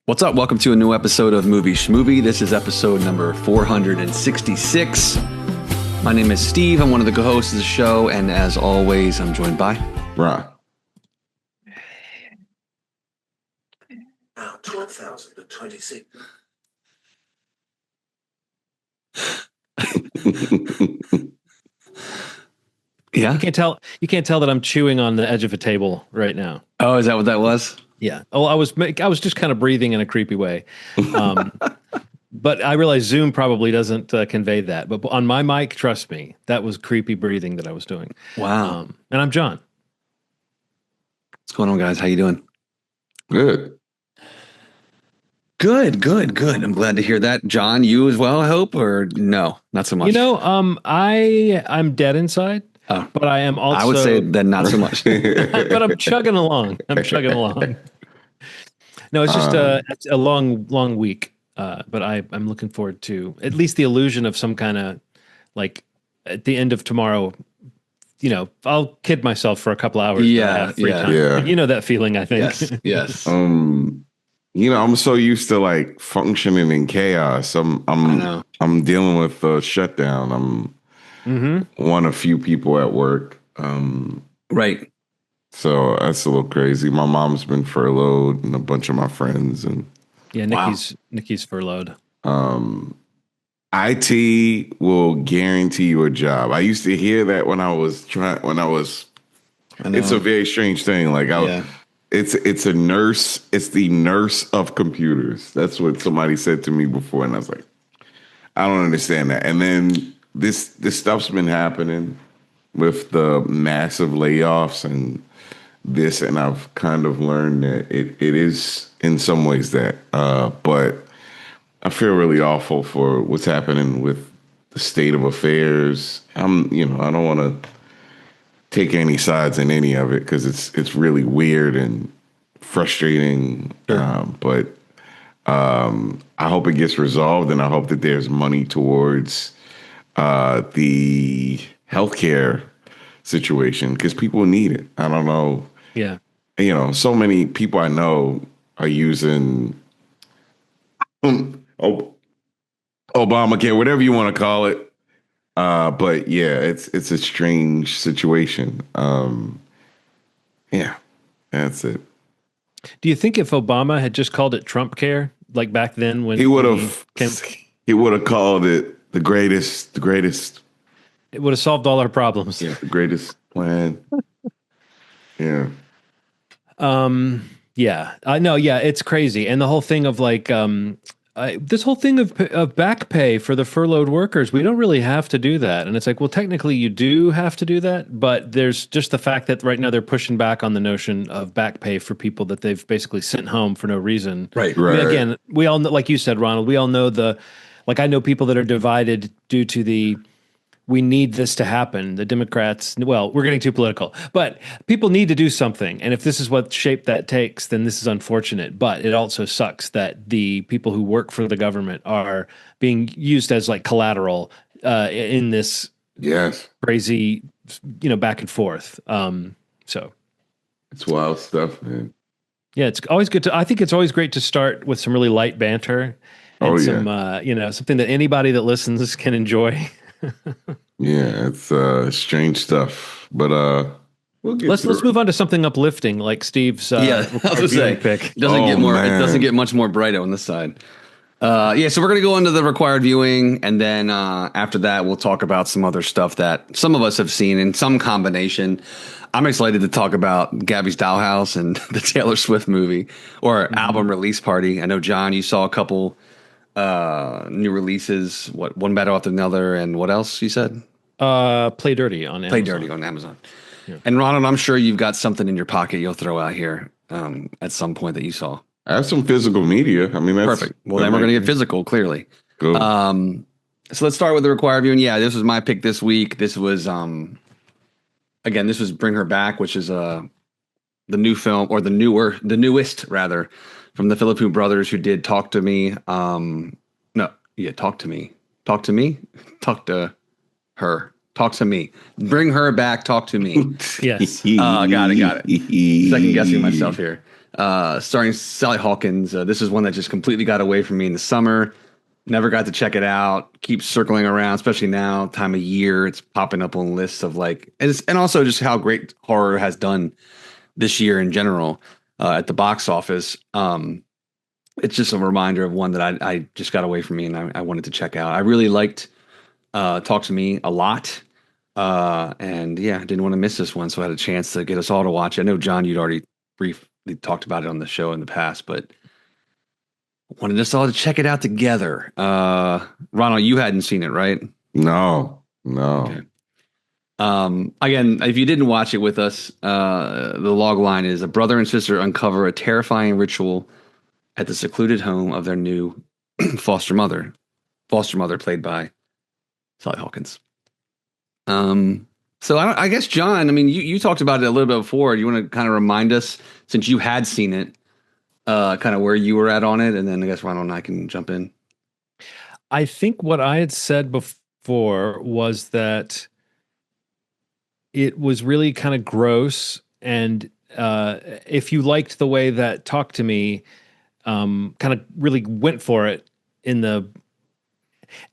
What's up? Welcome to a new episode of Movie Schmovie. This is episode number 466. My name is Steve. I'm one of the co-hosts of the show, and as always, I'm joined by Ron. Now 12,026. Yeah. You can't tell that I'm chewing on the edge of a table right now. Oh, is that what that was? Yeah. Oh, I was just kind of breathing in a creepy way. But I realize Zoom probably doesn't convey that. But on my mic, trust me, that was creepy breathing that I was doing. Wow. And I'm John. What's going on, guys? How you doing? Good. Good. I'm glad to hear that. John, you as well, I hope, or no, not so much? You know, I'm dead inside, but I am also. I would say that not so much. But I'm chugging along. No, it's just it's a long week. But I'm looking forward to at least the illusion of some kind of like at the end of tomorrow. You know, I'll kid myself for a couple hours. Yeah. You know that feeling, I think. Yes. You know, I'm so used to like functioning in chaos. I'm dealing with a shutdown. I'm one of few people at work. Right. So that's a little crazy. My mom's been furloughed and a bunch of my friends and yeah, Nikki's furloughed. IT will guarantee you a job. I used to hear that when I was it's a very strange thing. Like it's a nurse. It's the nurse of computers. That's what somebody said to me before. And I was like, I don't understand that. And then this stuff's been happening with the massive layoffs and this. And I've kind of learned that it is in some ways that, but I feel really awful for what's happening with the state of affairs. I don't want to take any sides in any of it because it's really weird and frustrating. Sure. But I hope it gets resolved, and I hope that there's money towards the healthcare situation because people need it. I don't know. Yeah. You know, so many people I know are using Obamacare, whatever you want to call it. But yeah, it's a strange situation. Yeah, that's it. Do you think if Obama had just called it Trump Care, like back then when he would have called it the greatest, it would have solved all our problems? Yeah, the greatest plan. Yeah. Yeah, I know. Yeah, it's crazy. And the whole thing of like, this whole thing of back pay for the furloughed workers, we don't really have to do that. And it's like, well, technically you do have to do that, but there's just the fact that right now they're pushing back on the notion of back pay for people that they've basically sent home for no reason. Right. I mean, again, we all know, like you said, Ronald, we all know I know people that are divided due to we need this to happen. The Democrats, well, we're getting too political, but people need to do something. And if this is what shape that takes, then this is unfortunate. But it also sucks that the people who work for the government are being used as like collateral in this crazy, back and forth. So it's wild stuff, man. Yeah, it's always good I think it's always great to start with some really light banter and something that anybody that listens can enjoy. Yeah, it's strange stuff, but let's move on to something uplifting, like Steve's. I was gonna say, pick. It doesn't get much more brighter on this side. So we're gonna go into the required viewing, and then after that, we'll talk about some other stuff that some of us have seen in some combination. I'm excited to talk about Gabby's Dollhouse and the Taylor Swift movie or album release party. I know, John, you saw a couple new releases, one better after another, and what else you said? Play Dirty on Amazon. Yeah. And Ronald, I'm sure you've got something in your pocket you'll throw out here at some point that you saw. I have some physical media. I mean, that's perfect. Well, then we're going to get physical, clearly. Cool. So let's start with the required viewing. Yeah, this was my pick this week. This was this was Bring Her Back, which is the new film, or the newest rather, from the Philippine brothers who did Talk to Me. Talk to Me. Talk to Me. Talk to her. Talk to me. Bring her back. Talk to me. Yes. Got it. Second guessing myself here. starring Sally Hawkins. This is one that just completely got away from me in the summer. Never got to check it out. Keeps circling around, especially now, time of year. It's popping up on lists of like, and also just how great horror has done this year in general at the box office. It's just a reminder of one that I just got away from me and I wanted to check out. I really liked Talk to Me a lot. And yeah, I didn't want to miss this one. So I had a chance to get us all to watch it. I know, John, you'd already briefly talked about it on the show in the past, but wanted us all to check it out together. Ronald, you hadn't seen it, right? No. Okay. Again, if you didn't watch it with us, the log line is: a brother and sister uncover a terrifying ritual at the secluded home of their new foster mother played by Sally Hawkins. So I guess, John, I mean, you talked about it a little bit before. Do you want to kind of remind us, since you had seen it, kind of where you were at on it, and then I guess Ronald and I can jump in. I think what I had said before was that it was really kind of gross, and if you liked the way that Talk to Me kind of really went for it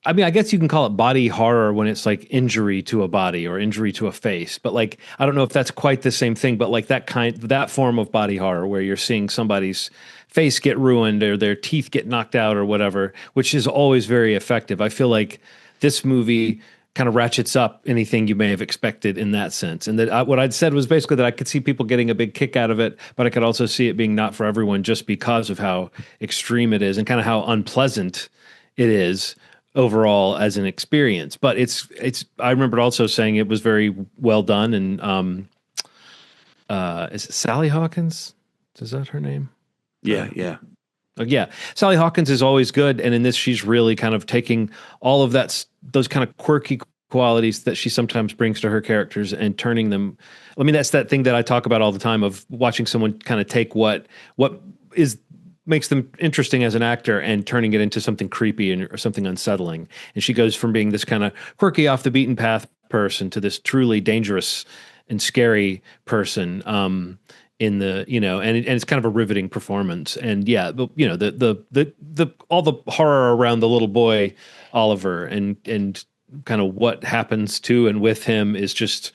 I mean, I guess you can call it body horror when it's like injury to a body or injury to a face, but like, I don't know if that's quite the same thing, but like that form of body horror where you're seeing somebody's face get ruined or their teeth get knocked out or whatever, which is always very effective. I feel like this movie kind of ratchets up anything you may have expected in that sense. And that what I'd said was basically that I could see people getting a big kick out of it, but I could also see it being not for everyone just because of how extreme it is and kind of how unpleasant it is overall as an experience. But it's I remember also saying it was very well done. And is it Sally Hawkins? Is that her name? Yeah. Yeah. Sally Hawkins is always good. And in this, she's really kind of taking all of those kind of quirky qualities that she sometimes brings to her characters and turning them. I mean, that's that thing that I talk about all the time of watching someone kind of take what makes them interesting as an actor and turning it into something creepy or something unsettling. And she goes from being this kind of quirky, off the beaten path person to this truly dangerous and scary person. In the, and it's kind of a riveting performance. And yeah, the all the horror around the little boy Oliver and kind of what happens to and with him is just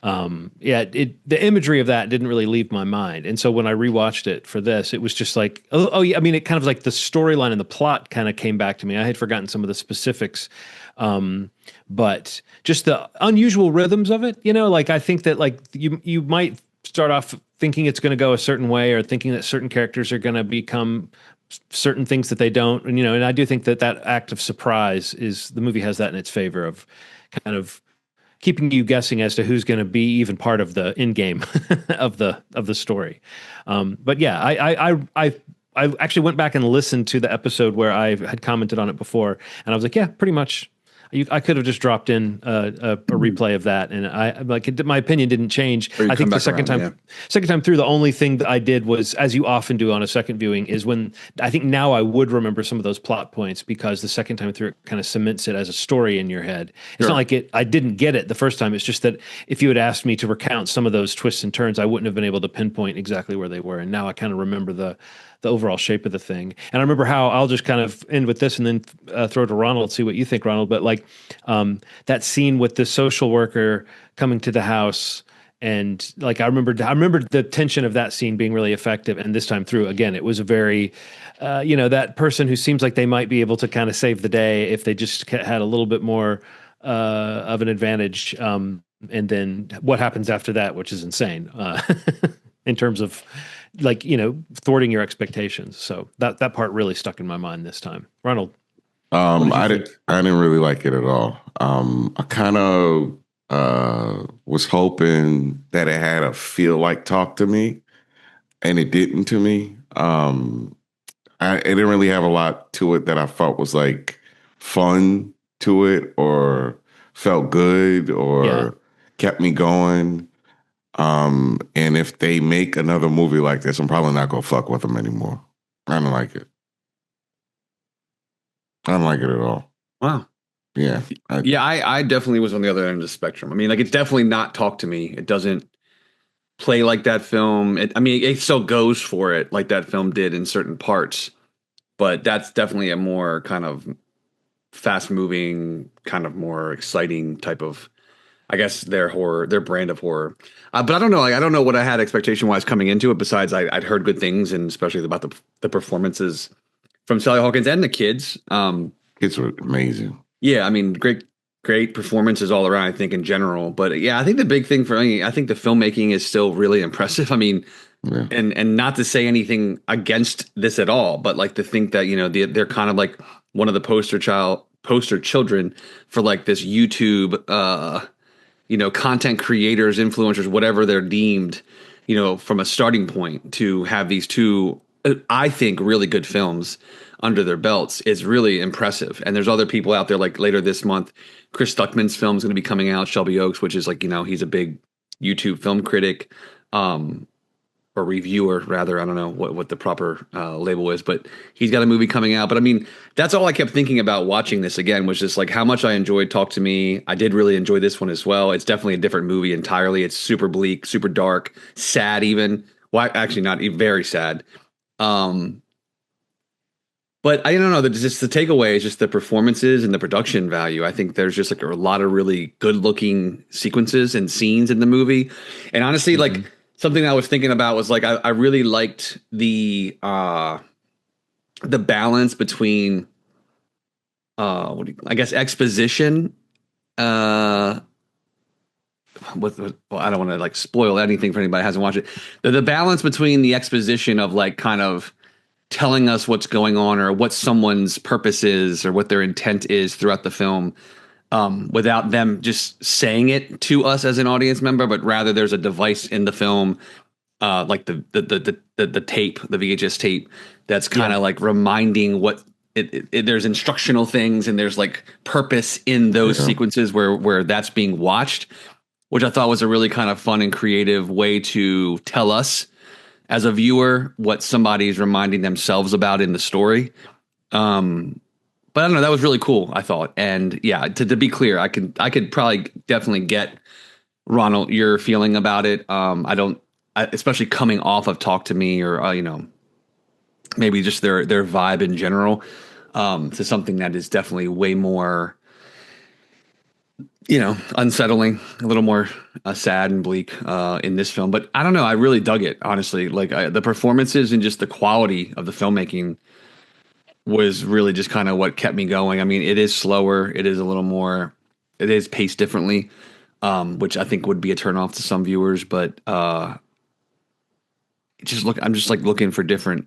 the imagery of that didn't really leave my mind. And so when I rewatched it for this, it was just like, oh yeah, I mean, it kind of like the storyline and the plot kind of came back to me. I had forgotten some of the specifics, but just the unusual rhythms of it, like I think that like you might start off thinking it's going to go a certain way or thinking that certain characters are going to become certain things that they don't. And, and I do think that act of surprise the movie has that in its favor of kind of keeping you guessing as to who's going to be even part of the end game of the story. But yeah, I actually went back and listened to the episode where I had commented on it before, and I was like, yeah, pretty much. I could have just dropped in a replay of that, and my opinion didn't change. I think the second time through, the only thing that I did was, as you often do on a second viewing, is when I think now I would remember some of those plot points because the second time through it kind of cements it as a story in your head. It's not like I didn't get it the first time. It's just that if you had asked me to recount some of those twists and turns, I wouldn't have been able to pinpoint exactly where they were. And now I kind of remember the overall shape of the thing. And I remember how I'll just kind of end with this and then throw to Ronald, see what you think, Ronald. But like that scene with the social worker coming to the house, and like I remember the tension of that scene being really effective. And this time through, again, it was a very, that person who seems like they might be able to kind of save the day if they just had a little bit more of an advantage. And then what happens after that, which is insane in terms of like, thwarting your expectations. So that part really stuck in my mind this time. Ronald. I didn't really like it at all. I kind of was hoping that it had a feel like Talk to Me, and it didn't to me. It didn't really have a lot to it that I felt was like fun to it or felt good or kept me going. And if they make another movie like this, I'm probably not gonna fuck with them anymore. I don't like it. I don't like it at all. Wow. Yeah. I definitely was on the other end of the spectrum. I mean, like, it's definitely not Talk to Me. It doesn't play like that film. I mean, it still goes for it like that film did in certain parts, but that's definitely a more kind of fast moving, kind of more exciting type of, I guess, their brand of horror. But I don't know. Like, I don't know what I had expectation wise coming into it. Besides, I'd heard good things, and especially about the performances from Sally Hawkins and the kids. Kids were amazing. Yeah, I mean, great performances all around, I think, in general. But yeah, I think the big thing for me, I think the filmmaking is still really impressive. I mean, and not to say anything against this at all, but like to think that, they're kind of like one of the poster children for like this YouTube content creators, influencers, whatever they're deemed, from a starting point to have these two, I think, really good films under their belts is really impressive. And there's other people out there, like later this month, Chris Stuckman's film is going to be coming out, Shelby Oaks, which is like, he's a big YouTube film critic, or reviewer rather. I don't know what the proper label is, but he's got a movie coming out. But I mean, that's all I kept thinking about watching this again, was just like how much I enjoyed Talk to Me. I did really enjoy this one as well. It's definitely a different movie entirely. It's super bleak, super dark, sad even. Well, actually not even, very sad. But I don't know, just the takeaway is just the performances and the production value. I think there's just like a lot of really good looking sequences and scenes in the movie. And honestly, like something I was thinking about was like, I really liked the balance between, I guess, exposition, well, I don't want to like spoil anything for anybody who hasn't watched it. The balance between the exposition of like kind of telling us what's going on or what someone's purpose is or what their intent is throughout the film, without them just saying it to us as an audience member, but rather there's a device in the film, like the tape, the VHS tape, that's kind of like reminding what there's instructional things and there's like purpose in those sequences where that's being watched, which I thought was a really kind of fun and creative way to tell us as a viewer what somebody's reminding themselves about in the story. But I don't know, that was really cool, I thought. And yeah, to be clear, I could probably definitely get, Ronald, your feeling about it. Especially coming off of Talk to Me, or maybe just their vibe in general, to something that is definitely way more, unsettling, a little more sad and bleak in this film. But I don't know, I really dug it, honestly. Like the performances and just the quality of the filmmaking was really just kind of what kept me going. I mean, it is slower, it is a little more, it is paced differently, which I think would be a turnoff to some viewers. But I'm just like looking for different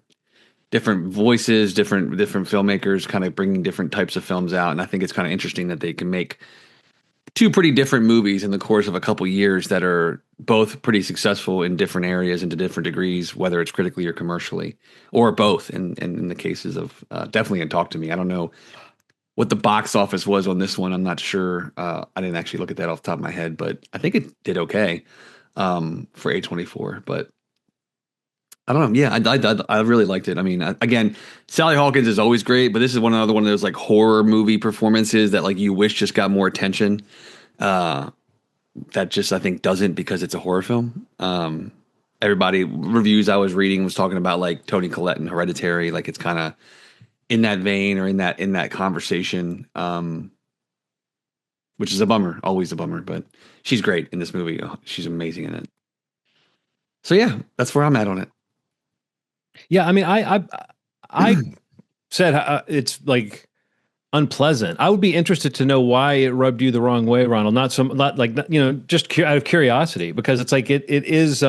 voices, different filmmakers, kind of bringing different types of films out. And I think it's kind of interesting that they can make two pretty different movies in the course of a couple years that are both pretty successful in different areas and to different degrees, whether it's critically or commercially, or both. And in the cases of definitely in Talk to Me, I don't know what the box office was on this one. I'm not sure. I didn't actually look at that off the top of my head, but I think it did okay for A24. But I don't know. Yeah, I really liked it. I mean, again, Sally Hawkins is always great, but this is another one of those like horror movie performances that like you wish just got more attention. That just, I think, doesn't, because it's a horror film. Everybody, reviews I was reading was talking about like Toni Collette and Hereditary, like it's kind of in that vein or in that conversation, which is a bummer, always a bummer. But she's great in this movie. She's amazing in it. So yeah, that's where I'm at on it. Yeah, I mean, I said it's like unpleasant. I would be interested to know why it rubbed you the wrong way, Ronald. Not like, just out of curiosity, because it's like it is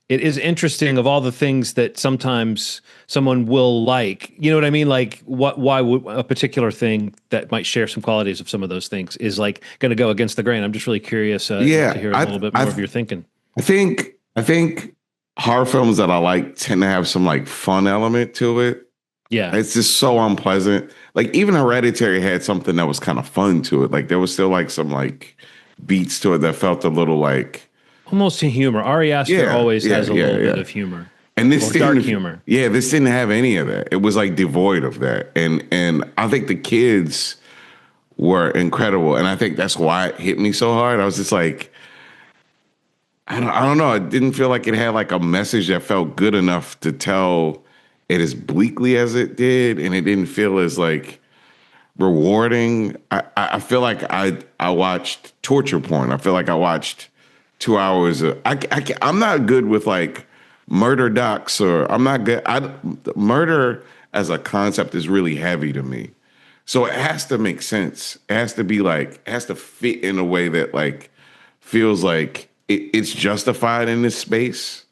interesting of all the things that sometimes someone will like. You know what I mean? Like why would a particular thing that might share some qualities of some of those things is like going to go against the grain? I'm just really curious to hear a little bit more of your thinking. I think horror films that I like tend to have some like fun element to it. Yeah. It's just so unpleasant. Like even Hereditary had something that was kind of fun to it. Like there was still like some like beats to it that felt a little like almost humor. Ari Aster always has a little bit of humor. And this dark humor. Yeah, this didn't have any of that. It was like devoid of that. And I think the kids were incredible. And I think that's why it hit me so hard. I was just like, I don't know. It didn't feel like it had like a message that felt good enough to tell it as bleakly as it did, and it didn't feel as like rewarding. I feel like I watched torture porn. I feel like I watched 2 hours of. I'm not good with like murder docs, or I'm not good. Murder as a concept is really heavy to me, so it has to make sense. It has to be like it has to fit in a way that like feels like it's justified in this space.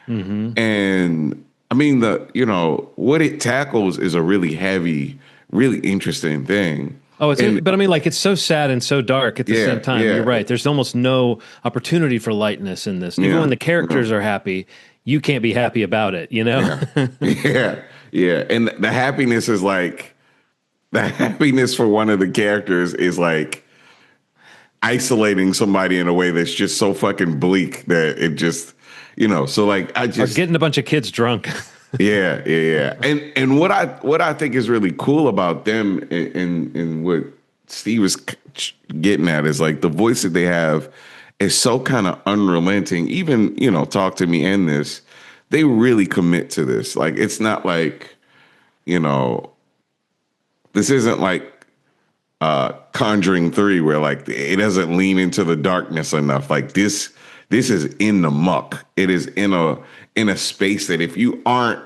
Mm-hmm. And I mean, what it tackles is a really heavy, really interesting thing. Oh, but I mean, like, it's so sad and so dark at the same time. Yeah. You're right. There's almost no opportunity for lightness in this. Even when the characters are happy, you can't be happy about it, you know? Yeah. And the happiness is like, the happiness for one of the characters is like isolating somebody in a way that's just so fucking bleak that it just, so like Or getting a bunch of kids drunk. Yeah. And what I think is really cool about them and what Steve was getting at is like the voice that they have is so kind of unrelenting. Even, Talk to Me and this, they really commit to this. Like, it's not like, this isn't like Conjuring 3 where like it doesn't lean into the darkness enough. Like this is in the muck. It is in a space that if you aren't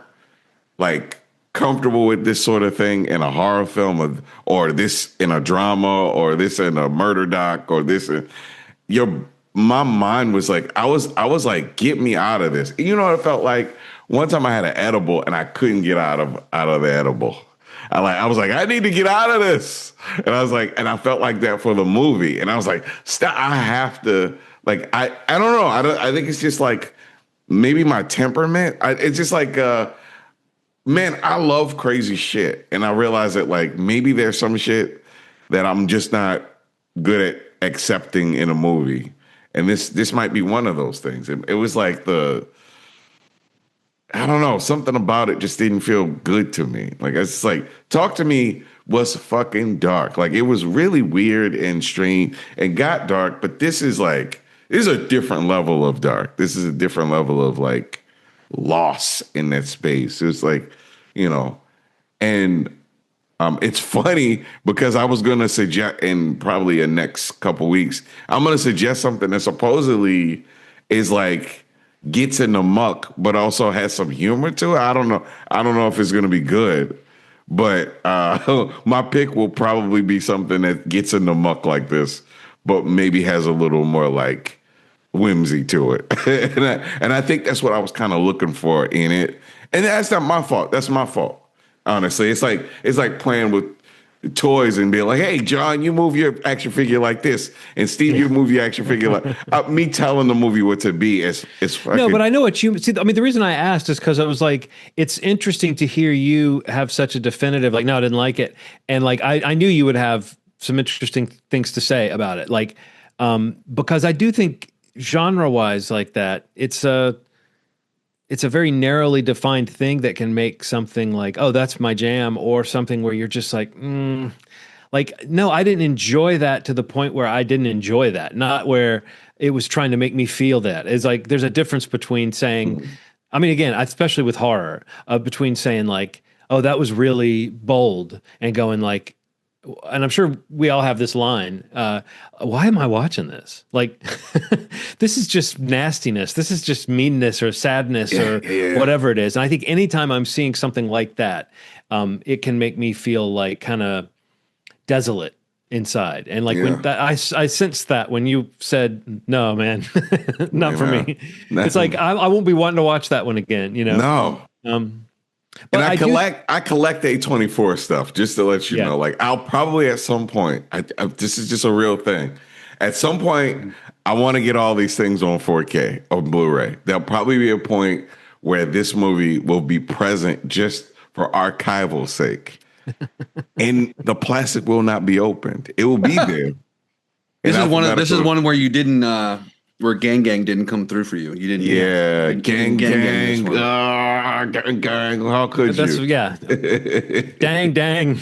like comfortable with this sort of thing in a horror film or this in a drama or this in a murder doc or this, my mind was like, I was like, get me out of this. You know what it felt like? One time I had an edible and I couldn't get out of the edible. I was like, I need to get out of this. And I was like, and I felt like that for the movie. And I was like, stop, I have to, like, I don't know. I think it's just like maybe my temperament. It's just like, man, I love crazy shit. And I realize that like maybe there's some shit that I'm just not good at accepting in a movie. And this might be one of those things. It was like I don't know, something about it just didn't feel good to me. Like, it's like, Talk to Me was fucking dark. Like, it was really weird and strange and got dark, but this is a different level of dark. This is a different level of like loss in that space. It's like, and it's funny because I was going to suggest in probably the next couple weeks, I'm going to suggest something that supposedly is like, gets in the muck, but also has some humor to it. I don't know if it's going to be good, but my pick will probably be something that gets in the muck like this, but maybe has a little more like whimsy to it. and I think that's what I was kind of looking for in it. And that's not my fault. That's my fault. Honestly, it's like playing with toys and being like, hey, John, you move your action figure like this, and Steve, you move your action figure like me telling the movie what to be is fucking. No, but I know what you see. I mean, the reason I asked is because I was like, it's interesting to hear you have such a definitive, like, no, I didn't like it. And like, I knew you would have some interesting things to say about it. Like, because I do think genre wise like that, it's a very narrowly defined thing that can make something like, oh, that's my jam, or something where you're just like, like, no, I didn't enjoy that to the point where I didn't enjoy that. Not where it was trying to make me feel that. It's like, there's a difference between saying, I mean, again, especially with horror, between saying like, oh, that was really bold, and going like, and I'm sure we all have this line, why am I watching this? Like, this is just nastiness. This is just meanness or sadness or whatever it is. And I think anytime I'm seeing something like that, it can make me feel like kind of desolate inside. And like when that, I sensed that when you said, no, man, not for me. It's like, I won't be wanting to watch that one again, No. But and I collect A24 stuff, just to let you know. Like, I'll probably at some point, this is just a real thing. At some point, I want to get all these things on 4K or Blu-ray. There'll probably be a point where this movie will be present just for archival sake. And the plastic will not be opened. It will be there. This is one where you didn't where Gang didn't come through for you. You didn't. Yeah, Gang. Gang. How could you? Yeah. Dang. Gang.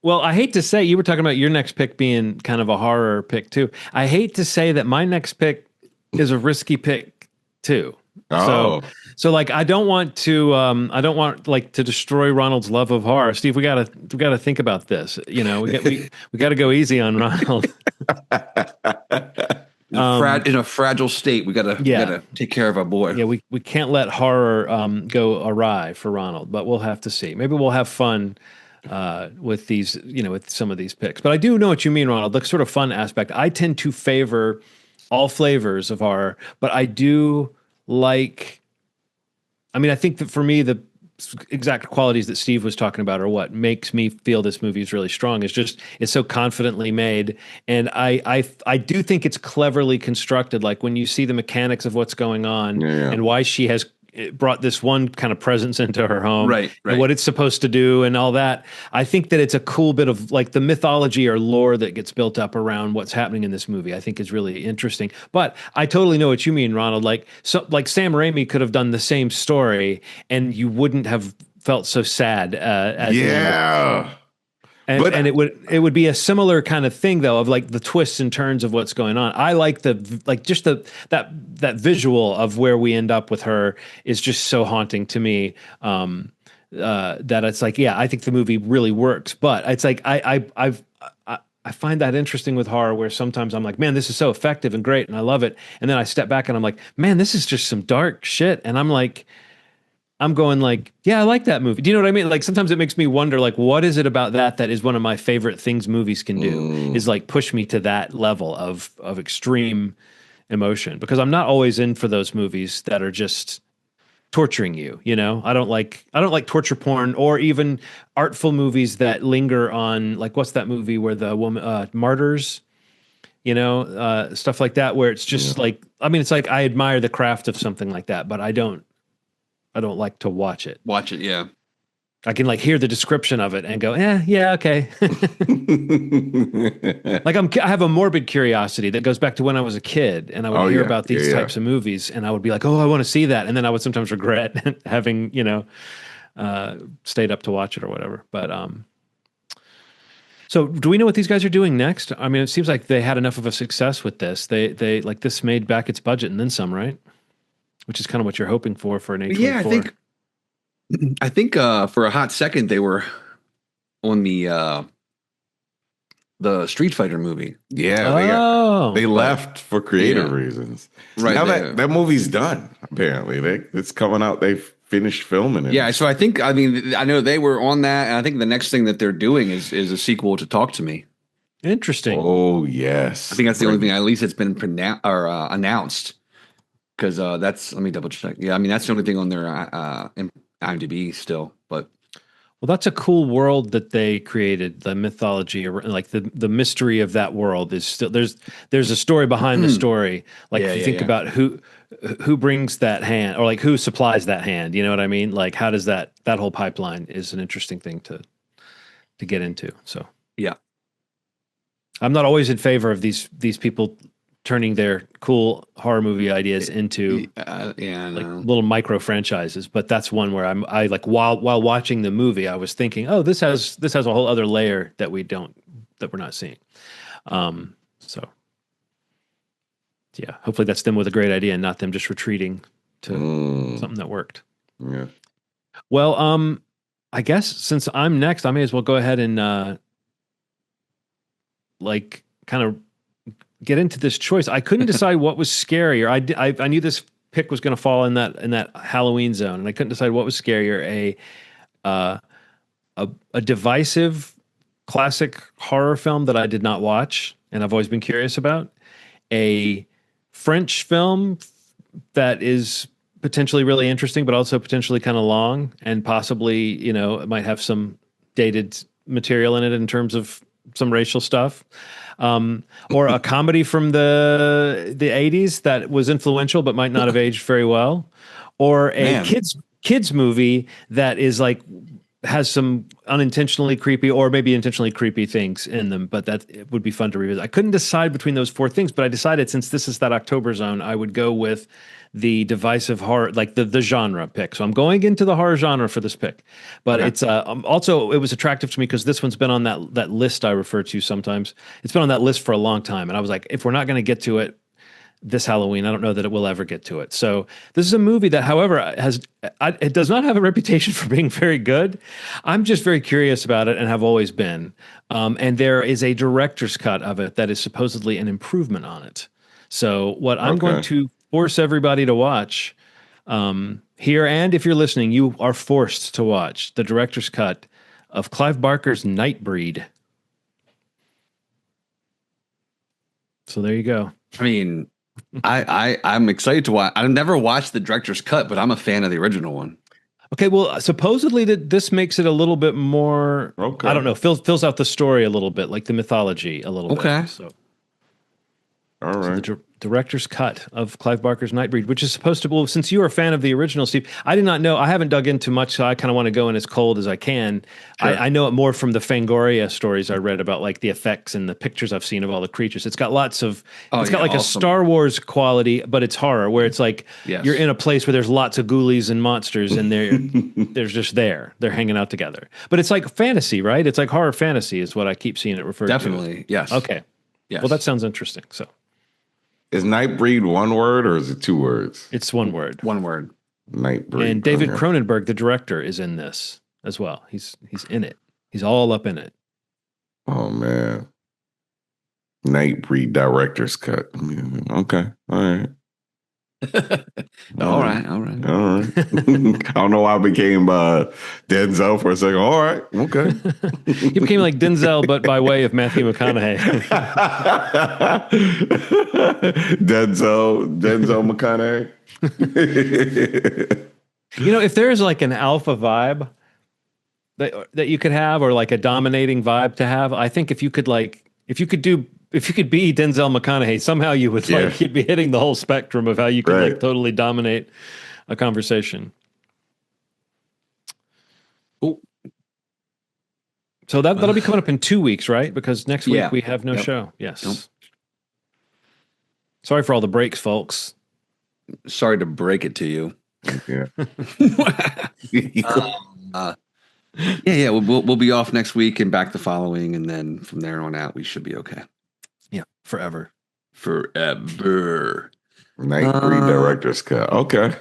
Well, I hate to say, you were talking about your next pick being kind of a horror pick too. I hate to say that my next pick is a risky pick too. Oh. So like I don't want like to destroy Ronald's love of horror. Steve, we gotta think about this. You know, we gotta go easy on Ronald. In a fragile state, we gotta take care of our boy. Yeah, we can't let horror go awry for Ronald, but we'll have to see. Maybe we'll have fun with these, with some of these picks. But I do know what you mean, Ronald. The sort of fun aspect. I tend to favor all flavors of horror, but I do like. I mean, I think that for me, the exact qualities that Steve was talking about are what makes me feel this movie is really strong. It's so confidently made, and I do think it's cleverly constructed. Like when you see the mechanics of what's going on and why she has brought this one kind of presence into her home, right, and what it's supposed to do and all that. I think that it's a cool bit of like the mythology or lore that gets built up around what's happening in this movie. I think is really interesting. But I totally know what you mean, Ronald. Like Sam Raimi could have done the same story and you wouldn't have felt so sad. And it would be a similar kind of thing though, of like the twists and turns of what's going on. I like that visual of where we end up with her is just so haunting to me. That it's like, I think the movie really works, but it's like I find that interesting with horror where sometimes I'm like, man, this is so effective and great and I love it. And then I step back and I'm like, man, this is just some dark shit. And I'm going like, I like that movie. Do you know what I mean? Like sometimes it makes me wonder, like, what is it about that is one of my favorite things movies can do is like push me to that level of extreme emotion, because I'm not always in for those movies that are just torturing you. I don't like torture porn or even artful movies that linger on, like, what's that movie where the woman, Martyrs, stuff like that, where it's just like, I mean, it's like, I admire the craft of something like that, but I don't like to watch it. Yeah. I can like hear the description of it and go, okay. Like I have a morbid curiosity that goes back to when I was a kid and I would hear about these types of movies and I would be like, I want to see that. And then I would sometimes regret having, stayed up to watch it or whatever. But, so do we know what these guys are doing next? I mean, it seems like they had enough of a success with this. They like this made back its budget and then some, right? Which is kind of what you're hoping for an A24. Yeah, I think for a hot second they were on the Street Fighter movie. Yeah, they left for creative reasons. Right now that movie's done. Apparently, it's coming out. They've finished filming it. Yeah, so I know they were on that, and I think the next thing that they're doing is a sequel to Talk to Me. Interesting. Oh yes, I think that's the only thing. At least it's been announced. Because let me double check. Yeah, I mean that's the only thing on their IMDb still. But that's a cool world that they created. The mythology, like the mystery of that world is still there's a story behind the story. Like if you think about who brings that hand or like who supplies that hand. You know what I mean? Like how does that whole pipeline is an interesting thing to get into. So yeah, I'm not always in favor of these people turning their cool horror movie ideas into little micro franchises, but that's one where I like while watching the movie, I was thinking, this has a whole other layer that we're not seeing. So yeah, hopefully that's them with a great idea and not them just retreating to something that worked. Yeah. Well, I guess since I'm next, I may as well go ahead and like kind of get into this choice. I couldn't decide what was scarier. I knew this pick was going to fall in that Halloween zone, and I couldn't decide what was scarier: a divisive classic horror film that I did not watch and I've always been curious about, a French film that is potentially really interesting, but also potentially kind of long and possibly it might have some dated material in it in terms of some racial stuff. Or a comedy from the 80s that was influential but might not have aged very well, or a kids movie that is like has some unintentionally creepy or maybe intentionally creepy things in them, but that it would be fun to revisit. I couldn't decide between those four things, but I decided since this is that October zone, I would go with the divisive horror, like the genre pick. So I'm going into the horror genre for this pick, but it's also, it was attractive to me because this one's been on that list I refer to sometimes. It's been on that list for a long time. And I was like, if we're not going to get to it this Halloween, I don't know that it will ever get to it. So this is a movie that, however, it does not have a reputation for being very good. I'm just very curious about it and have always been. And there is a director's cut of it that is supposedly an improvement on it. So what I'm going to force everybody to watch here, and if you're listening, you are forced to watch the director's cut of Clive Barker's NightBreed. So there you go. I mean, I'm excited to watch. I've never watched the director's cut, but I'm a fan of the original one. Okay, well, supposedly this makes it a little bit more. Okay. I don't know. Fills out the story a little bit, like the mythology a little bit. Okay. So, all right. So the director's cut of Clive Barker's NightBreed, which is supposed to. Well, since you are a fan of the original, Steve, I did not know. I haven't dug into much, so I kind of want to go in as cold as I can. Sure. I know it more from the Fangoria stories I read about, like the effects and the pictures I've seen of all the creatures. It's got lots of. It's got like awesome. A Star Wars quality, but it's horror, where it's like you're in a place where there's lots of ghoulies and monsters, and they're just there. They're hanging out together. But it's like fantasy, right? It's like horror fantasy, is what I keep seeing it referred to. Definitely, yes. Okay. Yes. Well, that sounds interesting. So. Is NightBreed one word or is it two words? It's one word. One word. NightBreed. And David Cronenberg, the director, is in this as well. He's in it. He's all up in it. Oh man. NightBreed director's cut. Okay. All right. All right. I don't know why I became Denzel for a second. All right. Okay. He became like Denzel, but by way of Matthew McConaughey. Denzel McConaughey. If there's like an alpha vibe that you could have, or like a dominating vibe to have, I think if you could be Denzel McConaughey, somehow you would you'd be hitting the whole spectrum of how you could like totally dominate a conversation. Ooh. So that'll be coming up in 2 weeks, right? Because next week we have no show. Yes. Nope. Sorry for all the breaks, folks. Sorry to break it to you. Yeah. We'll be off next week and back the following, and then from there on out we should be okay. Yeah, forever. NightBreed director's cut. Okay,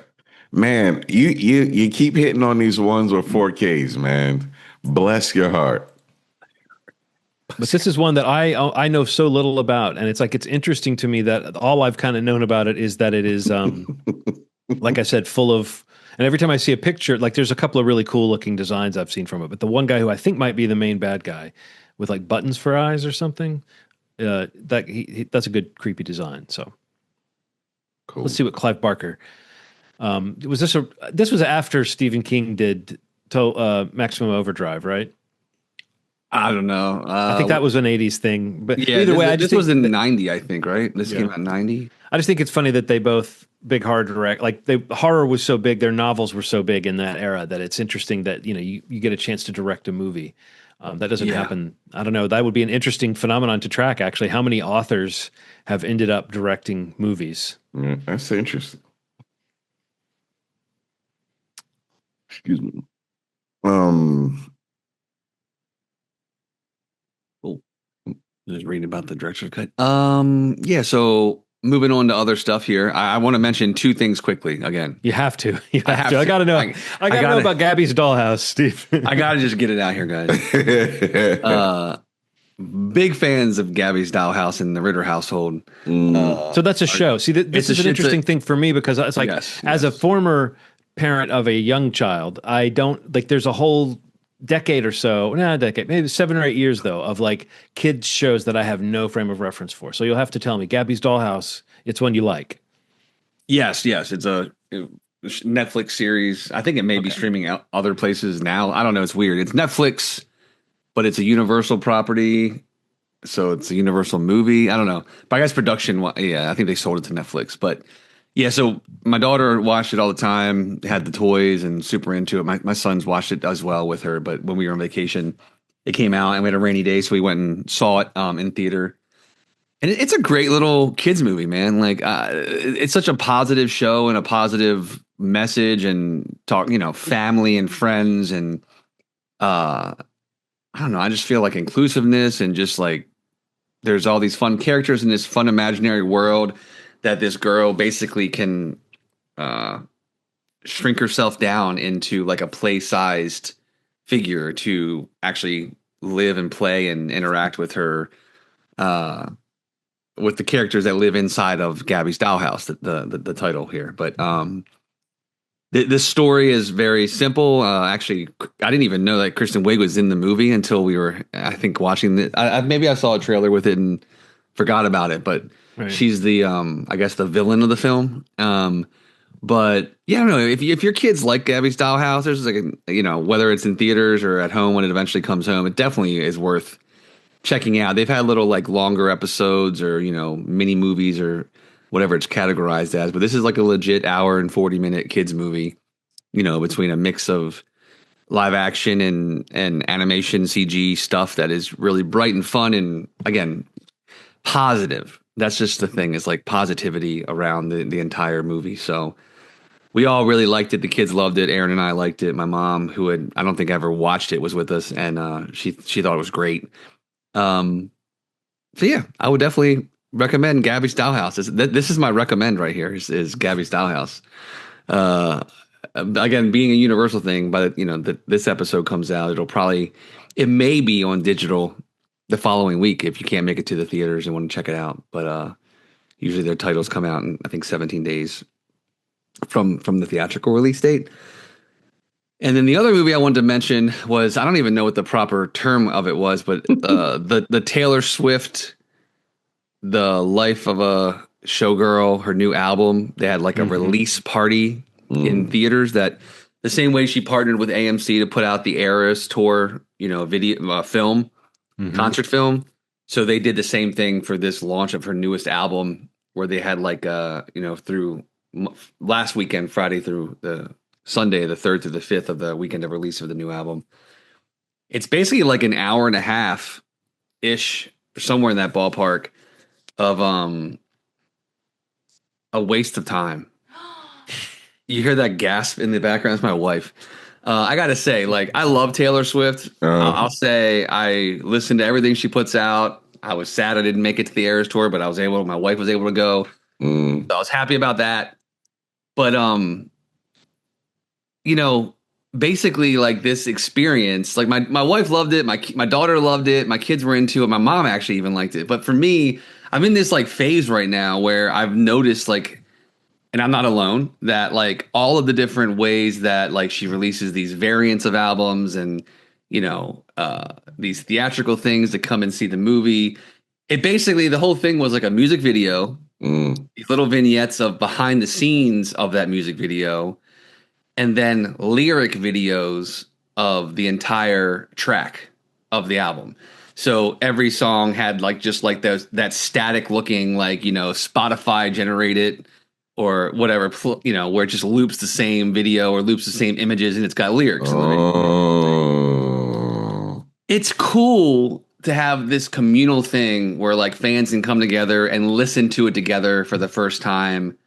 man, you keep hitting on these ones with 4Ks, man. Bless your heart. But this is one that I know so little about, and it's interesting to me that all I've kind of known about it is that it is, like I said, full of. And every time I see a picture, like there's a couple of really cool looking designs I've seen from it. But the one guy who I think might be the main bad guy, with like buttons for eyes or something. That's a good creepy design. So cool. Let's see what Clive Barker. This was after Stephen King did Maximum Overdrive, right? I don't know. I think that was an 80s thing. But either way, this was in 90, I think, right? This came out in 90. I just think it's funny that they both big horror direct. Like horror was so big, their novels were so big in that era that it's interesting that you get a chance to direct a movie. That doesn't happen. I don't know. That would be an interesting phenomenon to track, actually. How many authors have ended up directing movies? Yeah, that's interesting. Excuse me. Just reading about the director's cut. So moving on to other stuff here. I want to mention two things quickly again. You have to. I got to know. I got to know about Gabby's Dollhouse, Steve. I got to just get it out here, guys. Big fans of Gabby's Dollhouse and the Ritter household. So that's a show. See, this is an interesting thing for me because it's like, as a former parent of a young child, I don't like. There's a whole decade or so, maybe 7 or 8 years though, of like kids shows that I have no frame of reference for. So you'll have to tell me, Gabby's Dollhouse, it's one you like. Yes. It's a Netflix series. I think it may be streaming out other places now. I don't know. It's weird. It's Netflix, but it's a Universal property. So it's a Universal movie. I don't know. But I guess production, I think they sold it to Netflix. But Yeah, so my daughter watched it all the time, had the toys and super into it. My sons watched it as well with her, but when we were on vacation, it came out and we had a rainy day, so we went and saw it in theater. And it's a great little kids movie, man. Like it's such a positive show and a positive message and talk, family and friends and I don't know, I just feel like inclusiveness and just like there's all these fun characters in this fun imaginary world that this girl basically can shrink herself down into like a play-sized figure to actually live and play and interact with her with the characters that live inside of Gabby's Dollhouse, the title here. But this story is very simple. Actually, I didn't even know that Kristen Wiig was in the movie until we were, I think, watching it. Maybe I saw a trailer with it and forgot about it. But she's the, I guess, the villain of the film. But yeah, I don't know if your kids like Gabby's Dollhouse, there's like whether it's in theaters or at home when it eventually comes home, it definitely is worth checking out. They've had little like longer episodes or mini movies or whatever it's categorized as, but this is like a legit hour and 40-minute kids movie, between a mix of live action and animation CG stuff that is really bright and fun and again positive. That's just the thing, is like positivity around the entire movie. So we all really liked it. The kids loved it. Aaron and I liked it. My mom, who had I don't think ever watched it, was with us, and she thought it was great. So yeah, I would definitely recommend Gabby's Dollhouse. This is my recommend right here. Is Gabby's Dollhouse. Again, being a Universal thing, but this episode comes out, it may be on digital the following week if you can't make it to the theaters and want to check it out. But usually their titles come out in I think 17 days from the theatrical release date. And then the other movie I wanted to mention was, I don't even know what the proper term of it was, but the Taylor Swift, The Life of a Showgirl, her new album. They had like a release party in theaters, that the same way she partnered with AMC to put out the Eras tour, video film, concert film. So they did the same thing for this launch of her newest album, where they had like through last weekend, Friday through the Sunday, the 3rd through the 5th of the weekend of release of the new album. It's basically like an hour and a half ish, somewhere in that ballpark, of a waste of time. You hear that gasp in the background? That's my wife. I gotta say, like, I love Taylor Swift. I'll say I listen to everything she puts out. I was sad I didn't make it to the Eras tour, but my wife was able to go. So I was happy about that. But basically, like, this experience, like my wife loved it, my daughter loved it, my kids were into it, my mom actually even liked it. But for me, I'm in this like phase right now where I've noticed, like, and I'm not alone, that like all of the different ways that like she releases these variants of albums and these theatrical things to come and see the movie. It basically, the whole thing was like a music video, these little vignettes of behind the scenes of that music video, and then lyric videos of the entire track of the album. So every song had like just like that static looking, like, Spotify generated or whatever, where it just loops the same video or loops the same images and it's got lyrics. It's cool to have this communal thing where like fans can come together and listen to it together for the first time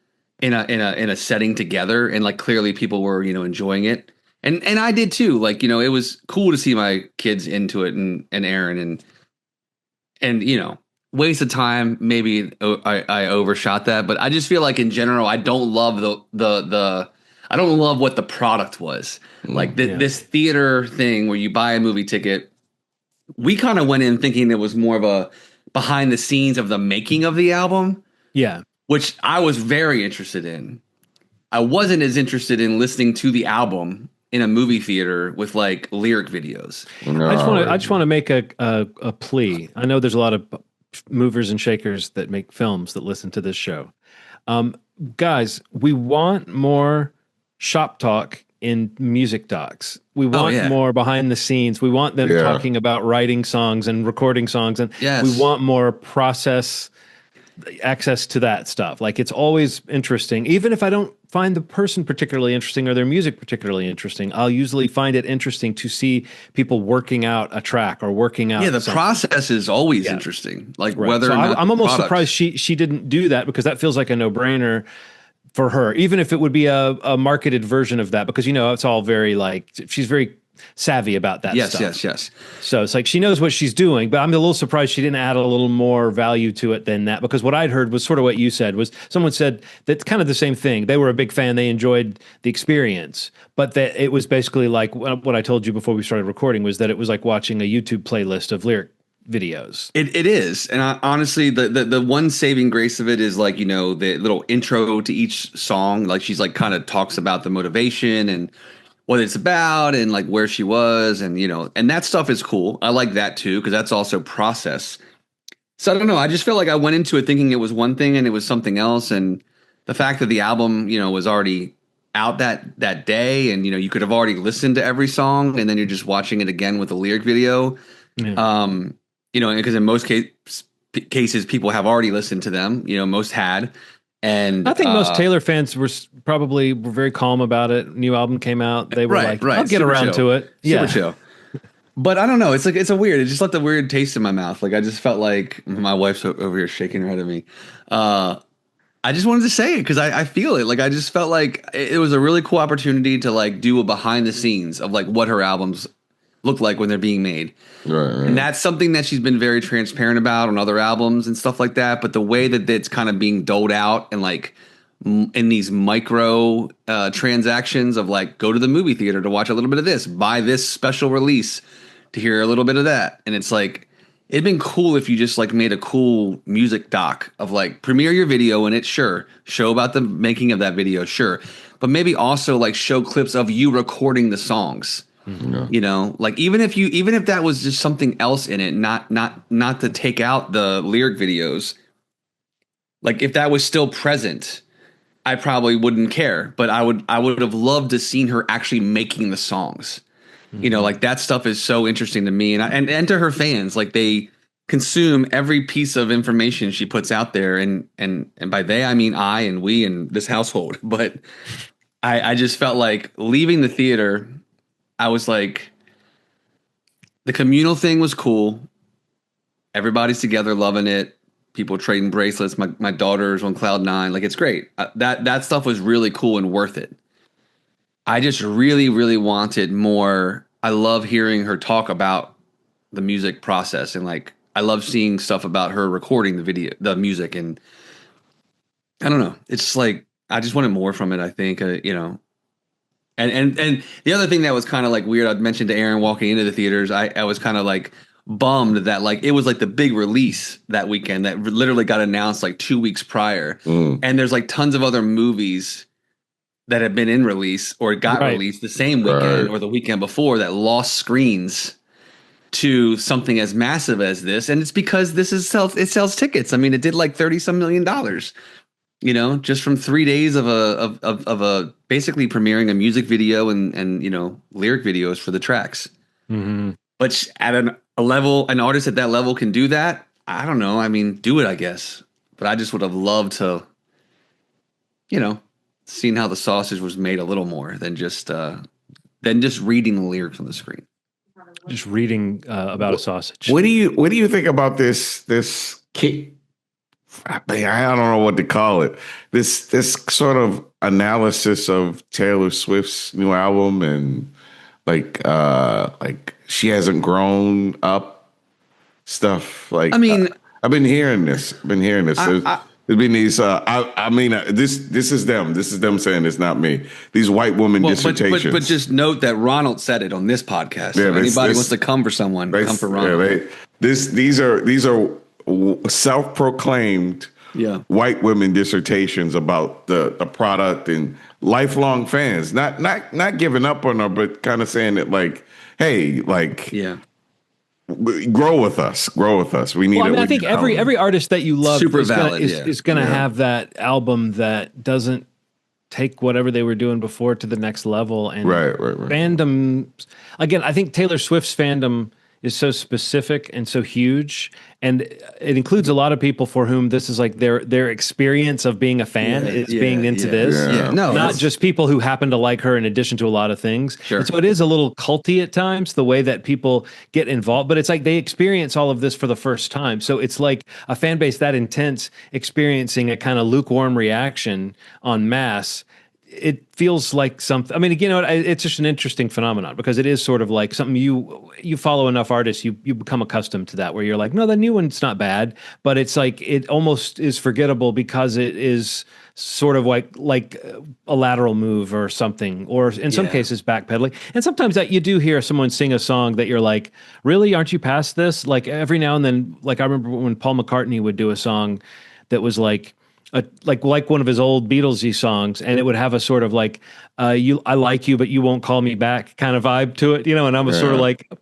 in a setting together, and like clearly people were enjoying it, and I did too. Like, it was cool to see my kids into it, and Aaron, and waste of time. Maybe I overshot that, but I just feel like in general I don't love I don't love what the product was. Like this theater thing where you buy a movie ticket. We kind of went in thinking it was more of a behind the scenes of the making of the album. Yeah. Which I was very interested in. I wasn't as interested in listening to the album in a movie theater with like lyric videos. No. I just want to make a plea. I know there's a lot of movers and shakers that make films that listen to this show. Guys, we want more shop talk in music docs. We want more behind the scenes. We want them talking about writing songs and recording songs, and we want more process access to that stuff. Like it's always interesting, even if I don't find the person particularly interesting or their music particularly interesting. I'll usually find it interesting to see people working out a track or working out. Yeah, the something. process is always interesting. Like Right. whether So or not I'm almost product. surprised she didn't do that, because that feels like a no-brainer for her, even if it would be a marketed version of that, because it's all very like, she's very savvy about that stuff. Yes. So it's like she knows what she's doing, but I'm a little surprised she didn't add a little more value to it than that, because what I'd heard was sort of what you said, was someone said that's kind of the same thing. They were a big fan. They enjoyed the experience, but that it was basically like what I told you before we started recording, was that it was like watching a YouTube playlist of lyric videos. It is, and honestly, the one saving grace of it is like the little intro to each song. Like she's like kind of talks about the motivation and what it's about and like where she was, and and that stuff is cool. I like that too, because that's also process. So I don't know. I just feel like I went into it thinking it was one thing and it was something else, and the fact that the album was already out that day, and you could have already listened to every song, and then you're just watching it again with a lyric video. Yeah. Because in most cases people have already listened to them. Most had, and I think most Taylor fans were very calm about it. New album came out, they were right. I'll get Super around chill. to it. Super chill. But I don't know. It's like it just left a weird taste in my mouth. Like I just felt like my wife's over here shaking her head at me. I just wanted to say it because I feel it. Like I just felt like it was a really cool opportunity to like do a behind the scenes of like what her albums look like when they're being made. Right. And that's something that she's been very transparent about on other albums and stuff like that. But the way that it's kind of being doled out and like in these micro transactions of like go to the movie theater to watch a little bit of this, buy this special release to hear a little bit of that. And it's like, it'd been cool if you just like made a cool music doc of like premiere your video in it, sure. Show about the making of that video, sure. But maybe also like show clips of you recording the songs. Mm-hmm. Like even if that was just something else in it, not to take out the lyric videos, like if that was still present, I probably wouldn't care, but I would have loved to seen her actually making the songs. Mm-hmm. Like that stuff is so interesting to me, and to her fans, like they consume every piece of information she puts out there, and by they I mean I and we and this household. But I just felt like leaving the theater, I was like, the communal thing was cool. Everybody's together, loving it. People trading bracelets. My daughter's on cloud 9. Like it's great. That stuff was really cool and worth it. I just really, really wanted more. I love hearing her talk about the music process, and like I love seeing stuff about her recording the music, and I don't know. It's just like I just wanted more from it. I think And the other thing that was kind of like weird, I'd mentioned to Aaron walking into the theaters, I was kind of like bummed that like it was like the big release that weekend that literally got announced like 2 weeks prior. And there's like tons of other movies that have been in release or got released the same weekend or the weekend before that lost screens to something as massive as this. And it's because it sells tickets. I mean, it did like $30-some million. Just from 3 days of a basically premiering a music video and lyric videos for the tracks. Mm-hmm. But at an artist at that level can do that. I don't know. I mean, do it, I guess. But I just would have loved to, seen how the sausage was made a little more than just reading the lyrics on the screen. Just reading about a sausage. What do you think about this kid? I don't know what to call it. This sort of analysis of Taylor Swift's new album, and like she hasn't grown up stuff. Like, I mean, I've been hearing this. There's been these. This is them. This is them saying it's not me. These white women dissertations. But just note that Ronald said it on this podcast. Yeah, if anybody wants to come for someone, come for Ronald. These are self-proclaimed white women dissertations about the product, and lifelong fans, not giving up on her, but kind of saying that like, hey, like, grow with us. We need. I think every artist that you love is going to have that album that doesn't take whatever they were doing before to the next level. And right. Fandom, again, I think Taylor Swift's fandom is so specific and so huge, and it includes a lot of people for whom this is like their experience of being a fan is being into this. Yeah. No, not just people who happen to like her in addition to a lot of things. Sure. And so it is a little culty at times, the way that people get involved, but it's like they experience all of this for the first time. So it's like a fan base that intense experiencing a kind of lukewarm reaction en masse. It feels like something. I mean, you know, it's just an interesting phenomenon because it is sort of like something you follow enough artists, you become accustomed to that, where you're like, no, the new one's not bad, but it's like it almost is forgettable because it is sort of like a lateral move or something, or in some cases backpedaling. And sometimes that you do hear someone sing a song that you're like, really, aren't you past this? Like every now and then, like I remember when Paul McCartney would do a song that was like one of his old Beatlesy songs, and it would have a sort of like I like you, but you won't call me back kind of vibe to it, you know. And I was sort of like,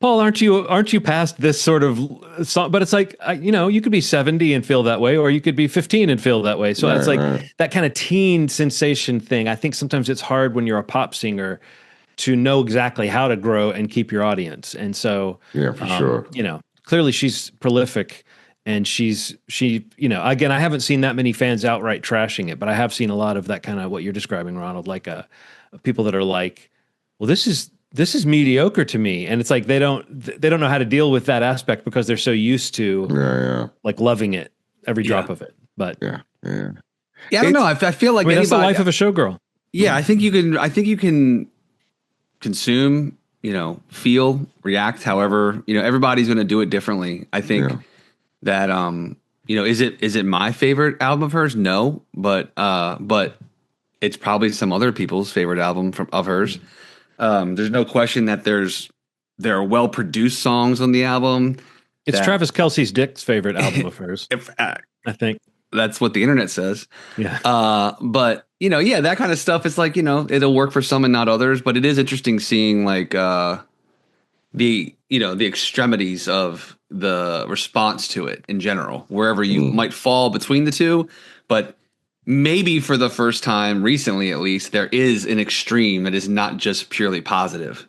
Paul, aren't you past this sort of song? But it's like, you know, you could be 70 and feel that way, or you could be 15 and feel that way. So it's like that kind of teen sensation thing. I think sometimes it's hard when you're a pop singer to know exactly how to grow and keep your audience. And so, for sure, you know, clearly she's prolific. And she, you know, again, I haven't seen that many fans outright trashing it, but I have seen a lot of that kind of what you're describing, Ronald, like people that are like, well, this is mediocre to me. And it's like, they don't know how to deal with that aspect because they're so used to like loving it, every drop of it. But I don't know. I feel like that's the life of a showgirl. Yeah. I think you can consume, you know, feel, react, however, you know, everybody's going to do it differently. I think that, you know, is it my favorite album of hers? No, but it's probably some other people's favorite album of hers. There's no question that there are well-produced songs on the album. It's Travis Kelce's Dick's favorite album of hers. I think that's what the internet says. Yeah. But you know, that kind of stuff is like, you know, it'll work for some and not others, but it is interesting seeing like, the extremities of the response to it in general, wherever you might fall between the two. But maybe for the first time recently, at least, there is an extreme that is not just purely positive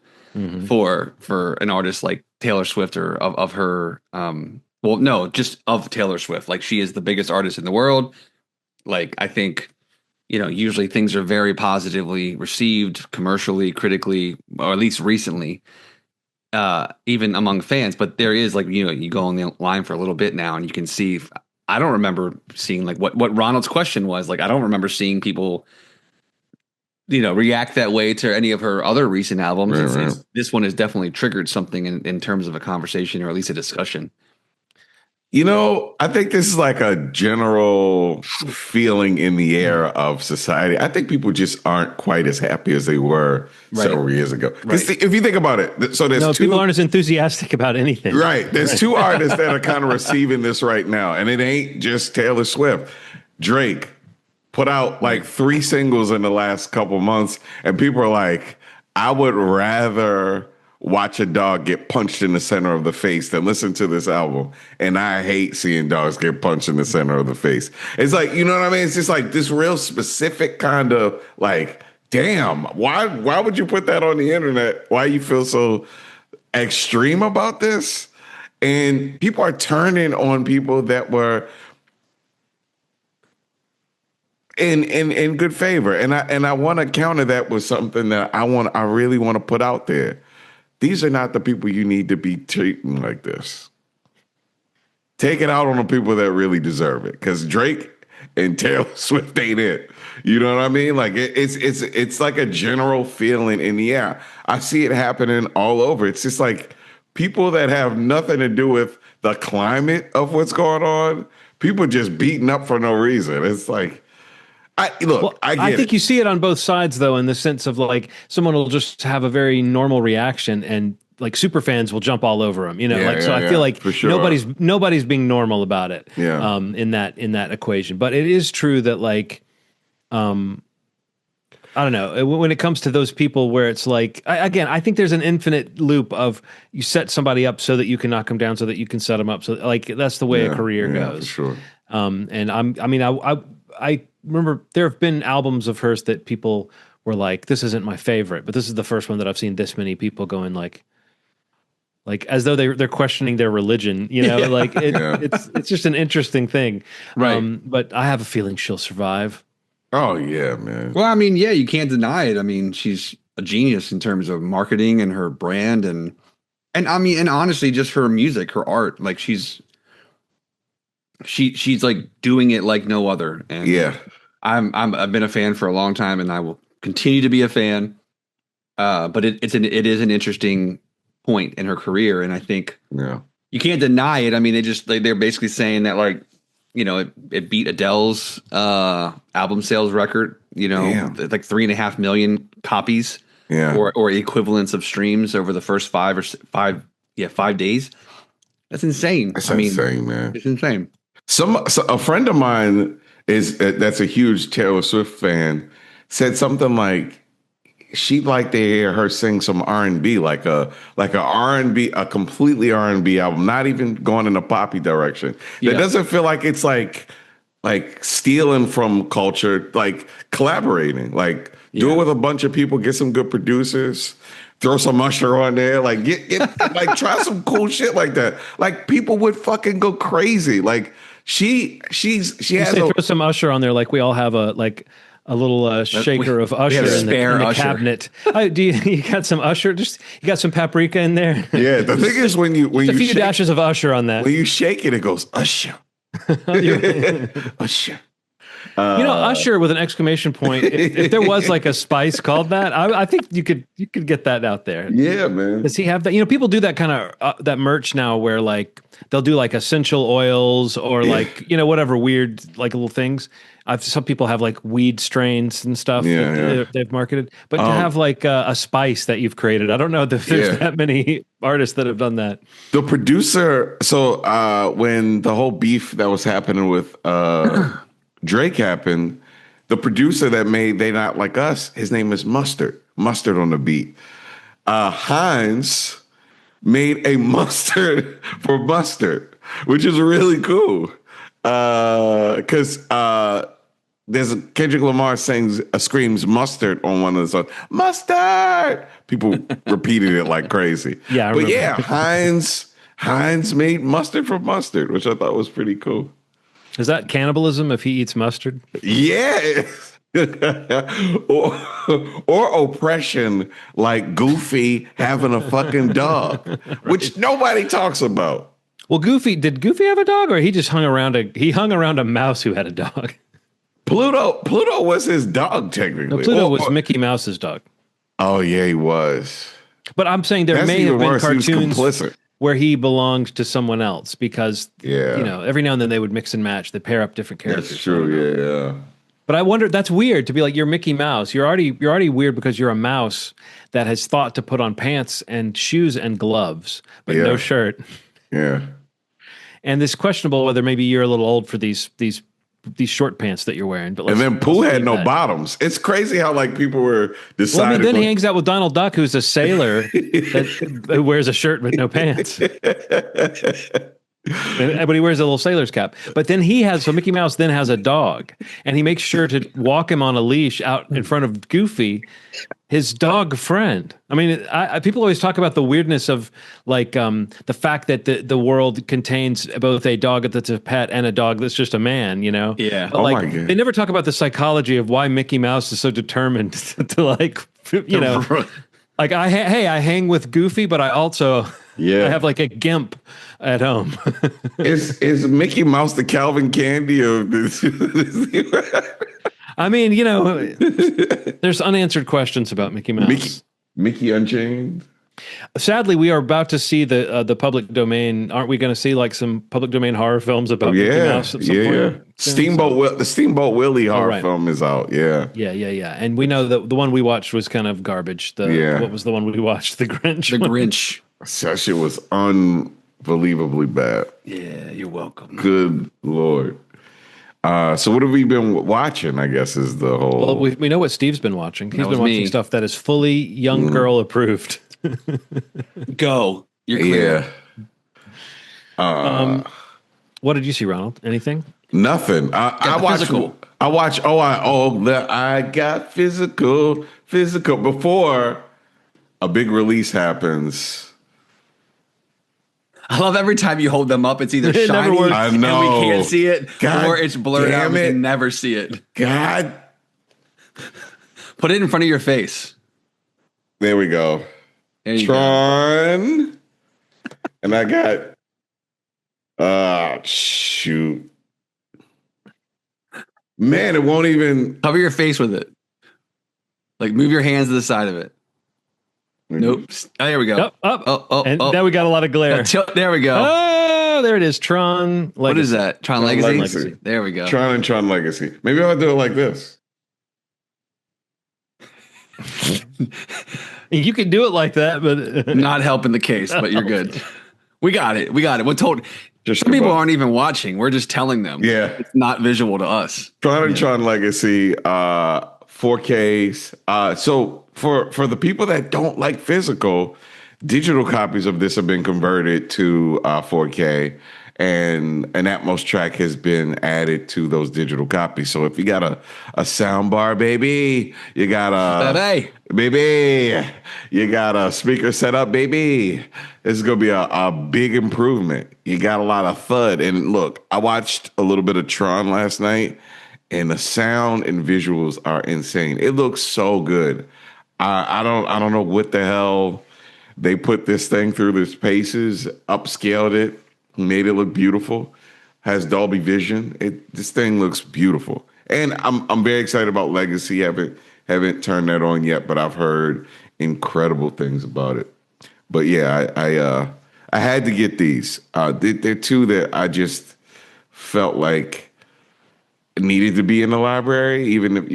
for an artist like Taylor Swift or of her. Well, no, just of Taylor Swift. Like, she is the biggest artist in the world. Like, I think, you know, usually things are very positively received commercially, critically, or at least recently. Even among fans, but there is like, you know, you go on the line for a little bit now and you can see, I don't remember seeing like what Ronald's question was. Like, I don't remember seeing people, you know, react that way to any of her other recent albums. This one has definitely triggered something in terms of a conversation or at least a discussion. You know, I think this is like a general feeling in the air of society. I think people just aren't quite as happy as they were several years ago. Because if you think about it, so there's people aren't as enthusiastic about anything. Right. There's two artists that are kind of receiving this right now. And it ain't just Taylor Swift. Drake put out like 3 singles in the last couple months. And people are like, I would rather watch a dog get punched in the center of the face than listen to this album. And I hate seeing dogs get punched in the center of the face. It's like, you know what I mean? It's just like this real specific kind of like, damn, why would you put that on the internet? Why you feel so extreme about this? And people are turning on people that were in good favor. And I want to counter that with something that I really want to put out there. These are not the people you need to be treating like this. Take it out on the people that really deserve it. Because Drake and Taylor Swift ain't it. You know what I mean? Like it's like a general feeling in the air. I see it happening all over. It's just like people that have nothing to do with the climate of what's going on. People just beating up for no reason. It's like, I think you see it on both sides, though, in the sense of like someone will just have a very normal reaction, and like super fans will jump all over them. You know, I feel like nobody's being normal about it. Yeah. In that equation, but it is true that like, I don't know, when it comes to those people where it's like, I think there's an infinite loop of you set somebody up so that you can knock them down, so that you can set them up. So like that's the way a career goes. For sure. And I remember there have been albums of hers that people were like, this isn't my favorite, but this is the first one that I've seen this many people going like, like as though they're questioning their religion, like it's just an interesting thing. Right. But I have a feeling she'll survive. Oh yeah, man. Well, I mean, yeah, you can't deny it. I mean, she's a genius in terms of marketing and her brand and I mean, and honestly, just her music, her art, like she's like doing it like no other. And Yeah. I've been a fan for a long time and I will continue to be a fan. But it is an interesting point in her career. And I think you can't deny it. I mean, they're basically saying that like, it beat Adele's album sales record, like 3.5 million copies or equivalents of streams over the first 5 days. That's insane. That's insane, man. It's insane. A friend of mine that's a huge Taylor Swift fan said something like she'd like to hear her sing some R&B, like a R&B, a completely R&B album, not even going in a poppy direction. It doesn't feel like it's like stealing from culture, like collaborating, like do it with a bunch of people, get some good producers, throw some Usher on there, like get like try some cool shit like that. Like people would fucking go crazy. Like she has throw some Usher on there, like we all have a little shaker of Usher in the cabinet. You got some Usher? You got some paprika in there? Yeah, the thing is when you a few dashes of Usher on that. When you shake it, it goes Usher. Usher. Usher with an exclamation point. If there was like a spice called that, I think you could get that out there. Yeah, man. Does he have that? People do that kind of that merch now, where like they'll do like essential oils or like whatever weird like little things. Some people have like weed strains and stuff that they've marketed, but to have like a spice that you've created, I don't know if there's that many artists that have done that. The producer, so when the whole beef that was happening with Drake happened, the producer that made They Not Like Us, his name is Mustard on the beat. Heinz made a mustard for Mustard, which is really cool. Because there's Kendrick Lamar screams mustard on one of the songs. Mustard! People repeated it like crazy. Yeah, but yeah, Heinz made mustard for Mustard, which I thought was pretty cool. Is that cannibalism if he eats mustard? Yeah. or oppression, like Goofy having a fucking dog, which nobody talks about. Well, did Goofy have a dog, or he just hung around a mouse who had a dog? Pluto was his dog, technically. No, Pluto was Mickey Mouse's dog. Oh yeah, he was. But I'm saying there may have been cartoons where he belonged to someone else because every now and then they would mix and match. They pair up different characters. That's true. Yeah. But I wonder, that's weird to be like, you're Mickey Mouse. You're already weird because you're a mouse that has thought to put on pants and shoes and gloves, but no shirt. Yeah. And it's questionable whether maybe you're a little old for these short pants that you're wearing. But and then Pooh had no bottoms. It's crazy how like people were deciding. Well, I mean, then he hangs out with Donald Duck, who's a sailor who wears a shirt but no pants. But he wears a little sailor's cap. But then Mickey Mouse then has a dog, and he makes sure to walk him on a leash out in front of Goofy, his dog friend. I mean, people always talk about the weirdness of like the fact that the world contains both a dog that's a pet and a dog that's just a man, Yeah. But my God. They never talk about the psychology of why Mickey Mouse is so determined to like, like I hang with Goofy, but I also I have like a gimp at home. Is Mickey Mouse the Calvin Candy of this? I mean, there's unanswered questions about Mickey Mouse. Mickey Unchained. Sadly, we are about to see the public domain. Aren't we going to see like some public domain horror films about Mickey Mouse at some point? The Steamboat Willie horror film is out. Yeah. And we know that the one we watched was kind of garbage. What was the one we watched? The Grinch. The Grinch. That shit was unbelievably bad. Yeah, you're welcome. Good Lord. So what have we been watching, I guess, is the whole... Well, we know what Steve's been watching. He's been watching stuff that is fully young girl approved. Go. You're clear. Yeah. What did you see, Ronald? Anything? Nothing. I got physical. Before a big release happens, I love every time you hold them up. It's either shiny and we can't see it, or it's blurred out. We can never see it. God. Put it in front of your face. There we go. Tron. And I got, shoot. Man, it won't even. Cover your face with it. Like, move your hands to the side of it. Nope. Oh, there we go. Up. And now we got a lot of glare. There we go. Oh, there it is. Tron Legacy. What is that? Tron Legacy? There we go. Tron and Tron Legacy. Maybe I'll do it like this. You can do it like that, but not helping the case, but you're good. We got it. We're told. Some people aren't even watching. We're just telling them. Yeah. It's not visual to us. Tron and Tron Legacy, 4Ks. So for the people that don't like physical, digital copies of this have been converted to 4K, and an Atmos track has been added to those digital copies. So if you got a sound bar, baby, you got you got a speaker set up, baby, this is going to be a big improvement. You got a lot of thud. And look, I watched a little bit of Tron last night, and the sound and visuals are insane. It looks so good. I don't know what the hell they put this thing through this paces, upscaled it, made it look beautiful, has Dolby Vision. This thing looks beautiful. And I'm very excited about Legacy. Haven't turned that on yet, but I've heard incredible things about it. But yeah, I had to get these. They're two that I just felt like needed to be in the library, even if,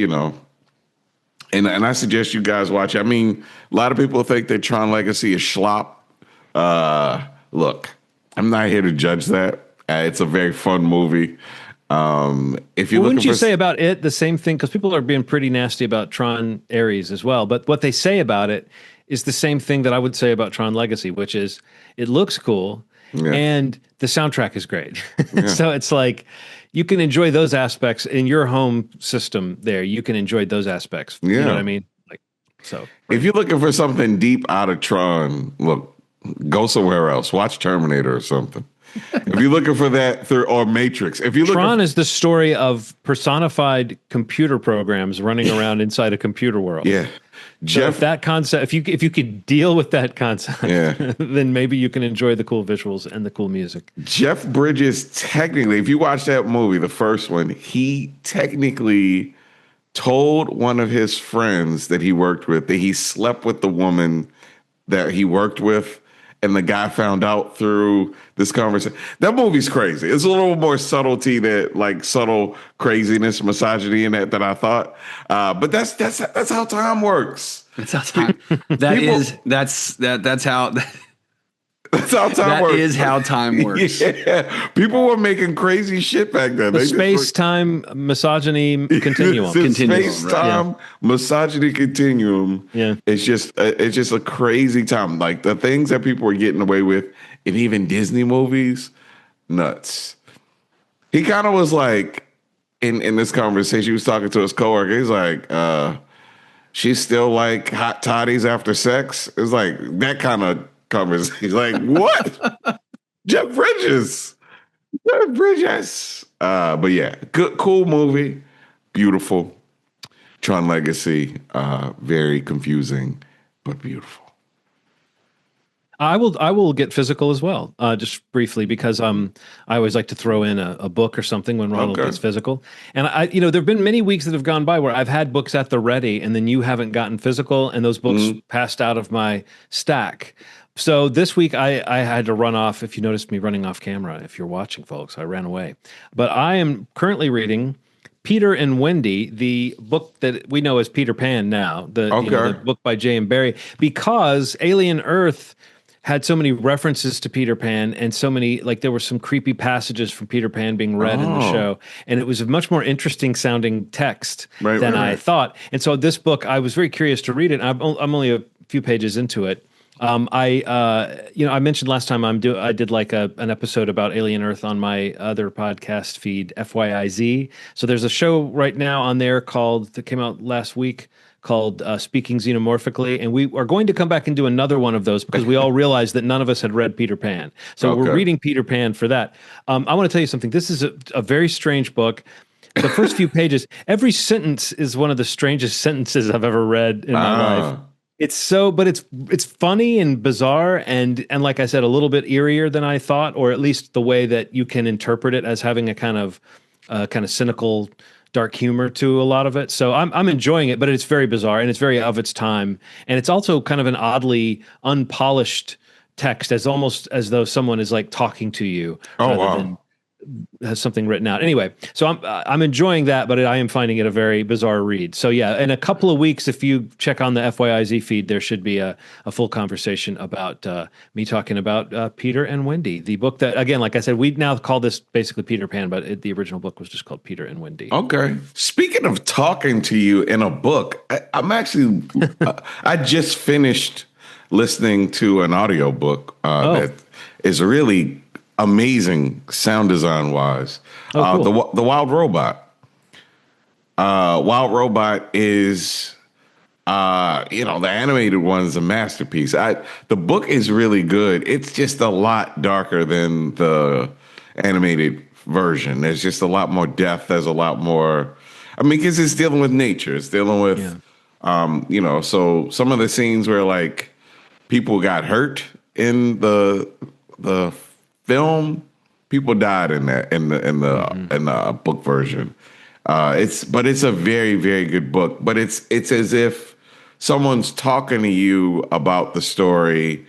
and I suggest you guys watch it. I mean, a lot of people think that Tron Legacy is schlop. Look, I'm not here to judge that. It's a very fun movie. If you wouldn't you say about it the same thing? Because people are being pretty nasty about Tron Ares as well. But what they say about it is the same thing that I would say about Tron Legacy, which is it looks cool and the soundtrack is great. Yeah. So it's like you can enjoy those aspects in your home system there. You can enjoy those aspects. Yeah. You know what I mean? Like, so if you're looking for something deep out of Tron, look, go somewhere else. Watch Terminator or something. If you're looking for that, or Matrix. If you Tron is the story of personified computer programs running around inside a computer world. Yeah. So if that concept, if you could deal with that concept, then maybe you can enjoy the cool visuals and the cool music. Jeff Bridges, technically, if you watch that movie, the first one, he technically told one of his friends that he worked with that he slept with the woman that he worked with. And the guy found out through this conversation. That movie's crazy. It's a little more subtlety, subtle craziness, misogyny in that I thought. But that's how time works. That's how time. That's how. That's how time works. That is how time works. Yeah. People were making crazy shit back then. The space-time misogyny continuum. Space-time misogyny continuum. Yeah. It's just a crazy time. Like the things that people were getting away with in even Disney movies, nuts. He kind of was like, in this conversation, he was talking to his coworker. He's like, she's still like hot toddies after sex. It's like that kind of conversation. He's like, what? Jeff Bridges. But yeah, good, cool movie. Beautiful. Tron Legacy. Very confusing, but beautiful. I will get physical as well, just briefly, because I always like to throw in a book or something when Ronald gets physical. And there have been many weeks that have gone by where I've had books at the ready, and then you haven't gotten physical, and those books passed out of my stack. So this week I had to run off. If you noticed me running off camera, if you're watching, folks, I ran away. But I am currently reading Peter and Wendy, the book that we know as Peter Pan now, the book by J.M. Barrie, because Alien Earth had so many references to Peter Pan and so many, there were some creepy passages from Peter Pan being read in the show. And it was a much more interesting sounding text than I thought. And so this book, I was very curious to read it. I'm only a few pages into it. I mentioned last time I did an episode about Alien Earth on my other podcast feed, FYIZ. So there's a show right now on there that came out last week called Speaking Xenomorphically, and we are going to come back and do another one of those because we all realized that none of us had read Peter Pan. So we're reading Peter Pan for that. I want to tell you something. This is a very strange book. The first few pages, every sentence is one of the strangest sentences I've ever read in my life. But it's funny and bizarre and like I said, a little bit eerier than I thought, or at least the way that you can interpret it as having a kind of cynical, dark humor to a lot of it. So I'm enjoying it, but it's very bizarre and it's very of its time. And it's also kind of an oddly unpolished text, as almost as though someone is like talking to you rather than has something written out. Anyway, so I'm enjoying that, but I am finding it a very bizarre read. So yeah, in a couple of weeks, if you check on the FYIZ feed, there should be a full conversation about me talking about Peter and Wendy, the book that, again, like I said, we now call this basically Peter Pan, but the original book was just called Peter and Wendy. Okay. Speaking of talking to you in a book, I'm actually, I just finished listening to an audiobook that is really amazing sound design wise. Cool. The Wild Robot. Wild Robot is, the animated one is a masterpiece. The book is really good. It's just a lot darker than the animated version. There's just a lot more depth. There's a lot more, because it's dealing with nature. It's dealing with, so some of the scenes where like people got hurt in the film, people died in the book version. It's a very, very good book. But it's as if someone's talking to you about the story,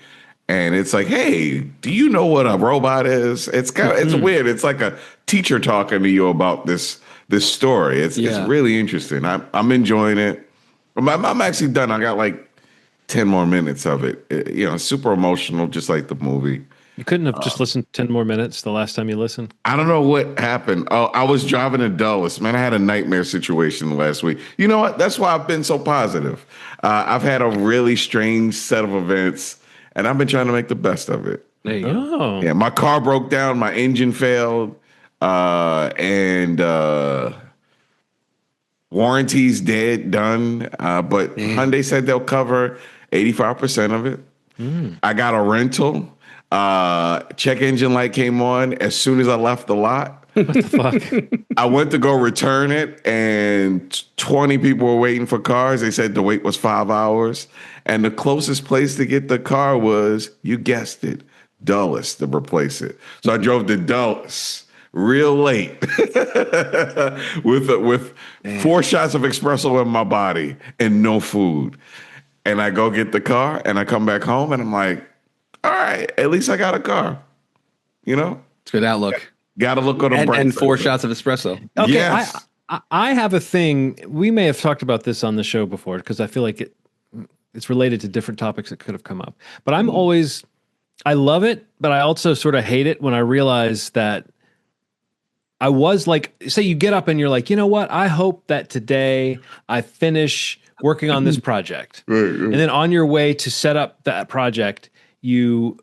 and it's like, hey, do you know what a robot is? It's it's weird. It's like a teacher talking to you about this story. It's really interesting. I'm enjoying it. I'm actually done. I got like 10 more minutes of it. Super emotional, just like the movie. You couldn't have just listened 10 more minutes the last time you listened? I don't know what happened. Oh, I was driving to Dulles. Man, I had a nightmare situation last week. You know what? That's why I've been so positive. I've had a really strange set of events, and I've been trying to make the best of it. There you go. Yeah, my car broke down. My engine failed. And warranty's done. But Hyundai said they'll cover 85% of it. I got a rental. Check engine light came on as soon as I left the lot. What the fuck? I went to go return it, and 20 people were waiting for cars. They said the wait was 5 hours. And the closest place to get the car was, you guessed it, Dulles, to replace it. So I drove to Dulles real late with 4 shots of espresso in my body and no food. And I go get the car, and I come back home, and I'm like, all right, at least I got a car. It's good outlook. Got to look on the bright and side. 4 shots of espresso. Okay, yes. I have a thing. We may have talked about this on the show before because I feel like it's related to different topics that could have come up. But I love it, but I also sort of hate it when I realize that I was like, say you get up and you're like, you know what? I hope that today I finish working on this project. Right. And then on your way to set up that project, you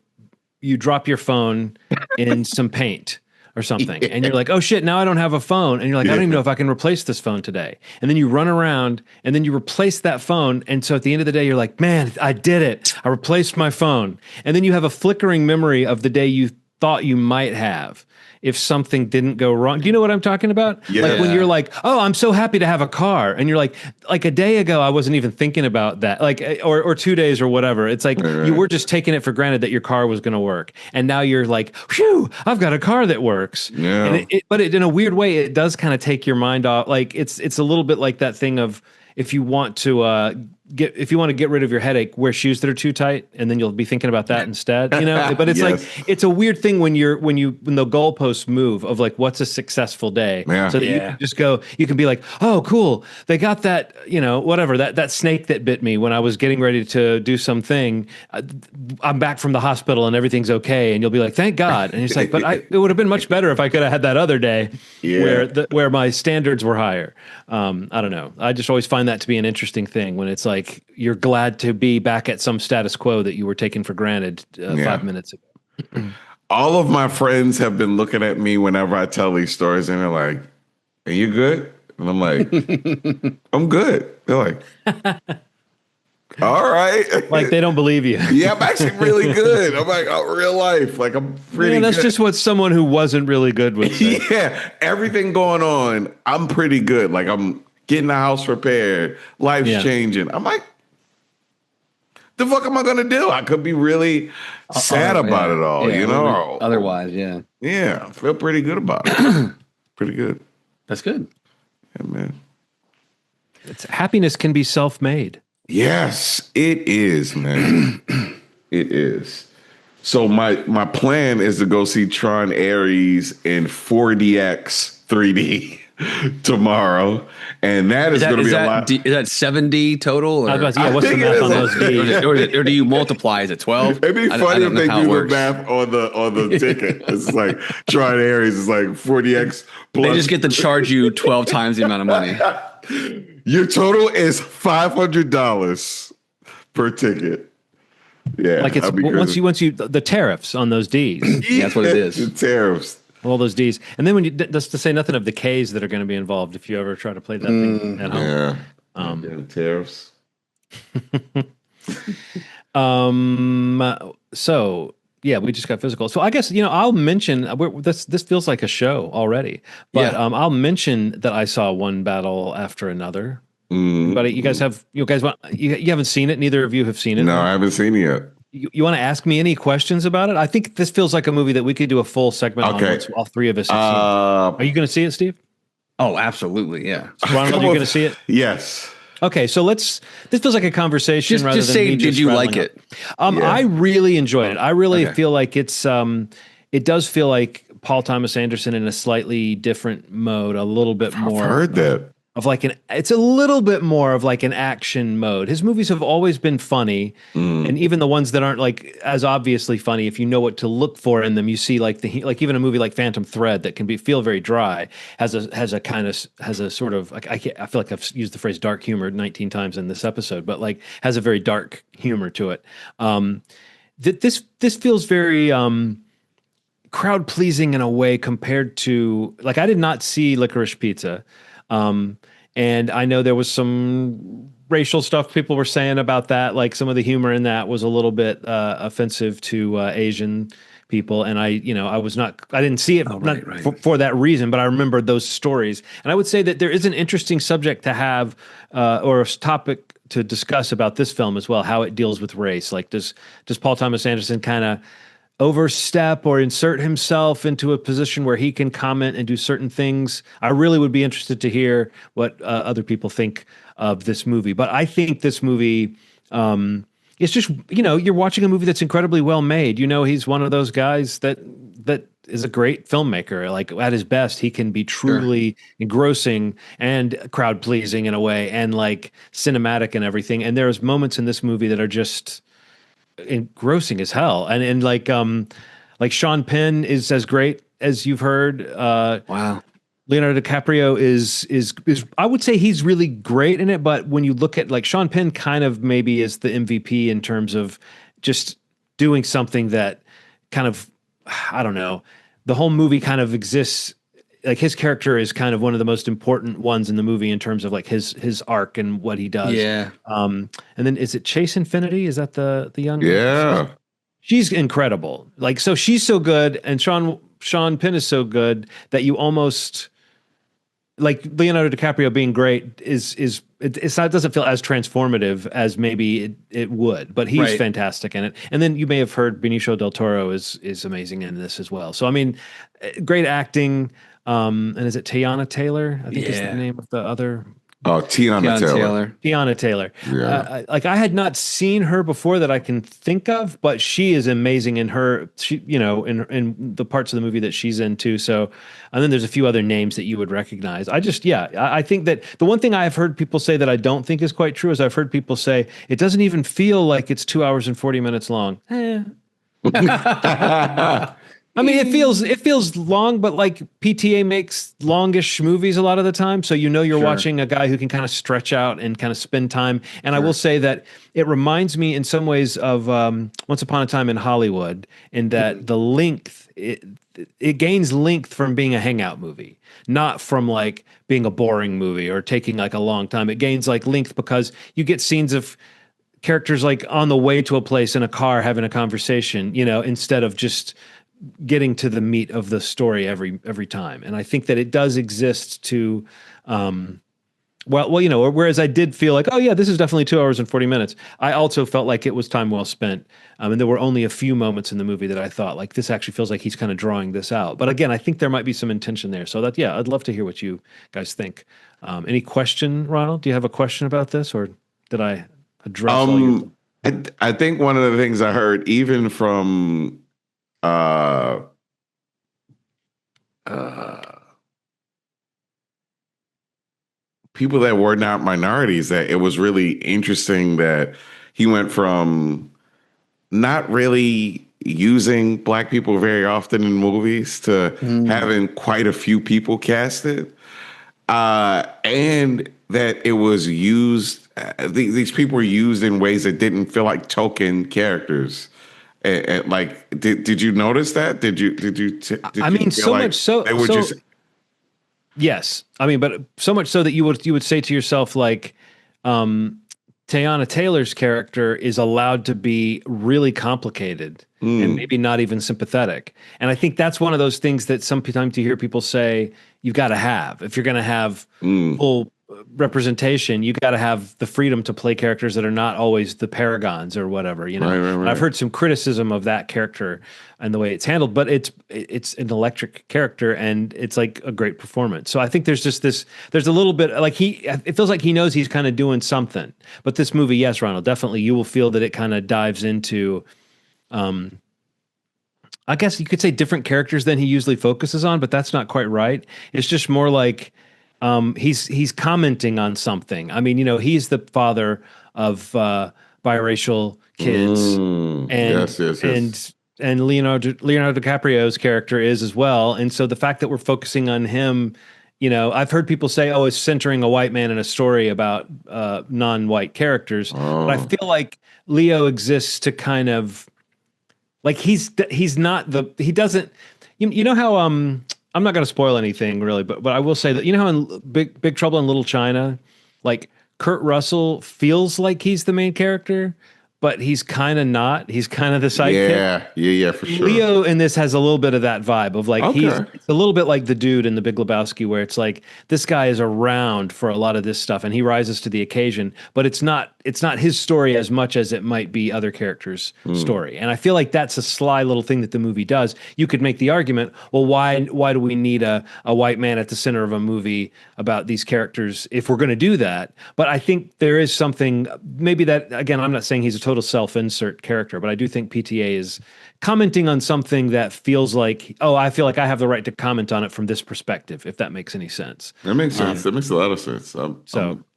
drop your phone in some paint or something. And you're like, oh shit, now I don't have a phone. And you're like, I don't even know if I can replace this phone today. And then you run around and then you replace that phone. And so at the end of the day, you're like, man, I did it. I replaced my phone. And then you have a flickering memory of the day you thought you might have if something didn't go wrong. Do you know what I'm talking about? Yeah. Like when you're like, oh, I'm so happy to have a car. And you're like a day ago, I wasn't even thinking about that. Like, or 2 days or whatever. It's like you were just taking it for granted that your car was going to work. And now you're like, whew, I've got a car that works. Yeah. And but in a weird way, it does kind of take your mind off. Like it's a little bit like that thing of if you want to get rid of your headache, wear shoes that are too tight, and then you'll be thinking about that instead. But it's like it's a weird thing when the goalposts move of like what's a successful day. Yeah. So that you can just go, you can be like, oh, cool, they got that, whatever that snake that bit me when I was getting ready to do something. I'm back from the hospital and everything's okay, and you'll be like, thank God. And it's like, but it would have been much better if I could have had that other day where my standards were higher. I don't know. I just always find that to be an interesting thing when it's like you're glad to be back at some status quo that you were taking for granted 5 minutes ago. All of my friends have been looking at me whenever I tell these stories, and they're like, are you good? And I'm like, I'm good. They're like, all right. Like they don't believe you. Yeah, I'm actually really good. I'm like, oh, real life. Like I'm pretty that's good. just what someone who wasn't really good would say. Yeah, everything going on, I'm pretty good. Like I'm getting the house repaired, life's changing. I'm like, the fuck am I gonna do? I could be really sad about it all, you know? Otherwise, yeah. Yeah, I feel pretty good about it. Pretty good. That's good. Yeah, man. Happiness can be self-made. Yes, it is, man. It is. So my plan is to go see Tron Ares in 4DX 3D tomorrow, and that is going to be a lot. Is that 7D total? Or? What's the math on those Ds? Or do you multiply? Is it 12? It'd be funny if they do the math on the ticket. It's like Tron Ares is like 4DX plus. They just get to charge you 12 times the amount of money. Your total is $500 per ticket. Yeah, like it's once you the tariffs on those Ds. Yeah, that's what it is. The tariffs, all those Ds, and then when that's to say nothing of the Ks that are going to be involved if you ever try to play that thing at home. Yeah, the tariffs. So yeah, we just got physical. So I guess I'll mention this feels like a show already, but I'll mention that I saw one battle after another. But you guys haven't seen it. Neither of you have seen it. No, I haven't seen it yet. You want to ask me any questions about it? I think this feels like a movie that we could do a full segment on once all three of us have seen it. Are you going to see it, Steve? Oh, absolutely, yeah. Ronald, you going to see it? Yes. Okay, so this feels like a conversation rather than say, me did you like it? I really enjoyed it. I really feel like it's it does feel like Paul Thomas Anderson in a slightly different mode, a little bit more. I've heard that. It's a little bit more of like an action mode. His movies have always been funny, and even the ones that aren't like as obviously funny, if you know what to look for in them, you see like even a movie like Phantom Thread that can feel very dry has a sort of like I feel like I've used the phrase dark humor 19 times in this episode, but like has a very dark humor to it. This feels very crowd pleasing in a way compared to like I did not see Licorice Pizza. And I know there was some racial stuff people were saying about that. Like some of the humor in that was a little bit offensive to Asian people. And I didn't see it for that reason, but I remember those stories. And I would say that there is an interesting subject to have or a topic to discuss about this film as well, how it deals with race. Like does Paul Thomas Anderson kind of overstep or insert himself into a position where he can comment and do certain things? I really would be interested to hear what other people think of this movie. But I think this movie, it's just, you're watching a movie that's incredibly well made. He's one of those guys that is a great filmmaker. Like at his best, he can be truly engrossing and crowd pleasing in a way and like cinematic and everything. And there's moments in this movie that are just engrossing as hell, and like Sean Penn is as great as you've heard. Wow. Leonardo DiCaprio is I would say he's really great in it, but when you look at like Sean Penn kind of maybe is the MVP in terms of just doing something that kind of, I don't know, the whole movie kind of exists. Like his character is kind of one of the most important ones in the movie in terms of like his arc and what he does. Yeah. And then is it Chase Infinity? Is that the young? Yeah. She's incredible. Like, so she's so good. And Sean Penn is so good that you almost like Leonardo DiCaprio being great it doesn't feel as transformative as maybe it would, but he's fantastic in it. And then you may have heard Benicio del Toro is amazing in this as well. So, I mean, great acting. And is it Tiana Taylor? I think is the name of the other. Oh, Tiana Taylor. Tiana Taylor. Yeah. Like I had not seen her before that I can think of, but she is amazing in her. She, in the parts of the movie that she's in too. So, and then there's a few other names that you would recognize. I think that the one thing I've heard people say that I don't think is quite true is I've heard people say it doesn't even feel like it's 2 hours and 40 minutes long. I mean, it feels long, but like PTA makes longish movies a lot of the time. So you're watching a guy who can kind of stretch out and kind of spend time. And I will say that it reminds me in some ways of Once Upon a Time in Hollywood in that the length, it gains length from being a hangout movie, not from like being a boring movie or taking like a long time. It gains like length because you get scenes of characters like on the way to a place in a car having a conversation, instead of just getting to the meat of the story every time. And I think that it does exist to, whereas I did feel like, oh yeah, this is definitely 2 hours and 40 minutes. I also felt like it was time well spent. And there were only a few moments in the movie that I thought like, this actually feels like he's kind of drawing this out. But again, I think there might be some intention there. So I'd love to hear what you guys think. Any question, Ronald? Do you have a question about this, or did I address all your... I think one of the things I heard, even from people that were not minorities, that it was really interesting that he went from not really using Black people very often in movies to having quite a few people casted, and that it was used. These people were used in ways that didn't feel like token characters. Like, did you notice that? Did you? I mean, so like much so they were just. Yes, I mean, but so much so that you would say to yourself like, Teyana Taylor's character is allowed to be really complicated and maybe not even sympathetic. And I think that's one of those things that sometimes you hear people say you've got to have if you're going to have full representation. You got to have the freedom to play characters that are not always the paragons or whatever. Right. I've heard some criticism of that character and the way it's handled, but it's an electric character and it's like a great performance. So I think there's just there's a little bit like it feels like he knows he's kind of doing something. But this movie, yes, Ronald, definitely you will feel that it kind of dives into, I guess you could say different characters than he usually focuses on, but that's not quite right. It's just more like, he's commenting on something. I mean, he's the father of biracial kids, and Leonardo DiCaprio's character is as well. And so the fact that we're focusing on him, I've heard people say, "Oh, it's centering a white man in a story about non-white characters." But I feel like Leo exists to kind of like he doesn't. You know how I'm not going to spoil anything really, but I will say that, how in Big Trouble in Little China, like Kurt Russell feels like he's the main character, but he's kind of not. He's kind of the sidekick. Yeah, for sure. Leo in this has a little bit of that vibe of like, it's a little bit like the dude in The Big Lebowski, where it's like, this guy is around for a lot of this stuff and he rises to the occasion, but it's not his story as much as it might be other characters' story. And I feel like that's a sly little thing that the movie does. You could make the argument, well, why do we need a white man at the center of a movie about these characters if we're going to do that? But I think there is something, maybe that, again, I'm not saying he's a total self-insert character, but I do think PTA is commenting on something that feels like, oh, I feel like I have the right to comment on it from this perspective, if that makes any sense. That makes sense. That makes a lot of sense.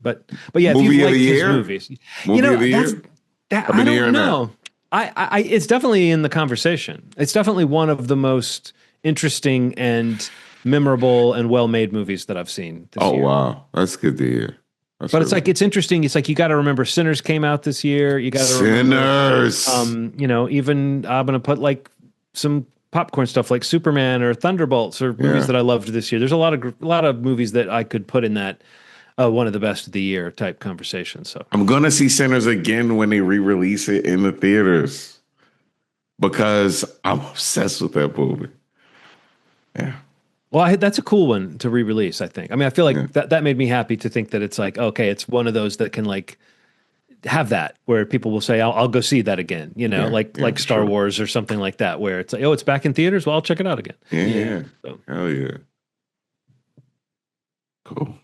But yeah, movie if you like of the his year? movies, Movie of the year? I don't know. I it's definitely in the conversation. It's definitely one of the most interesting and memorable and well-made movies that I've seen this year. Oh, wow. That's good to hear. But it's like, it's interesting. It's like, you got to remember Sinners came out this year. You got to remember, even I'm going to put like some popcorn stuff like Superman or Thunderbolts or movies that I loved this year. There's a lot of movies that I could put in that one of the best of the year type conversation. So I'm going to see Sinners again when they re-release it in the theaters because I'm obsessed with that movie. Yeah. Well, that's a cool one to re-release, I think. I mean, I feel like that made me happy to think that it's like, okay, it's one of those that can like have that where people will say, I'll go see that again, like Star Wars or something like that, where it's like, oh, it's back in theaters. Well, I'll check it out again. Yeah. So. Hell yeah. Cool.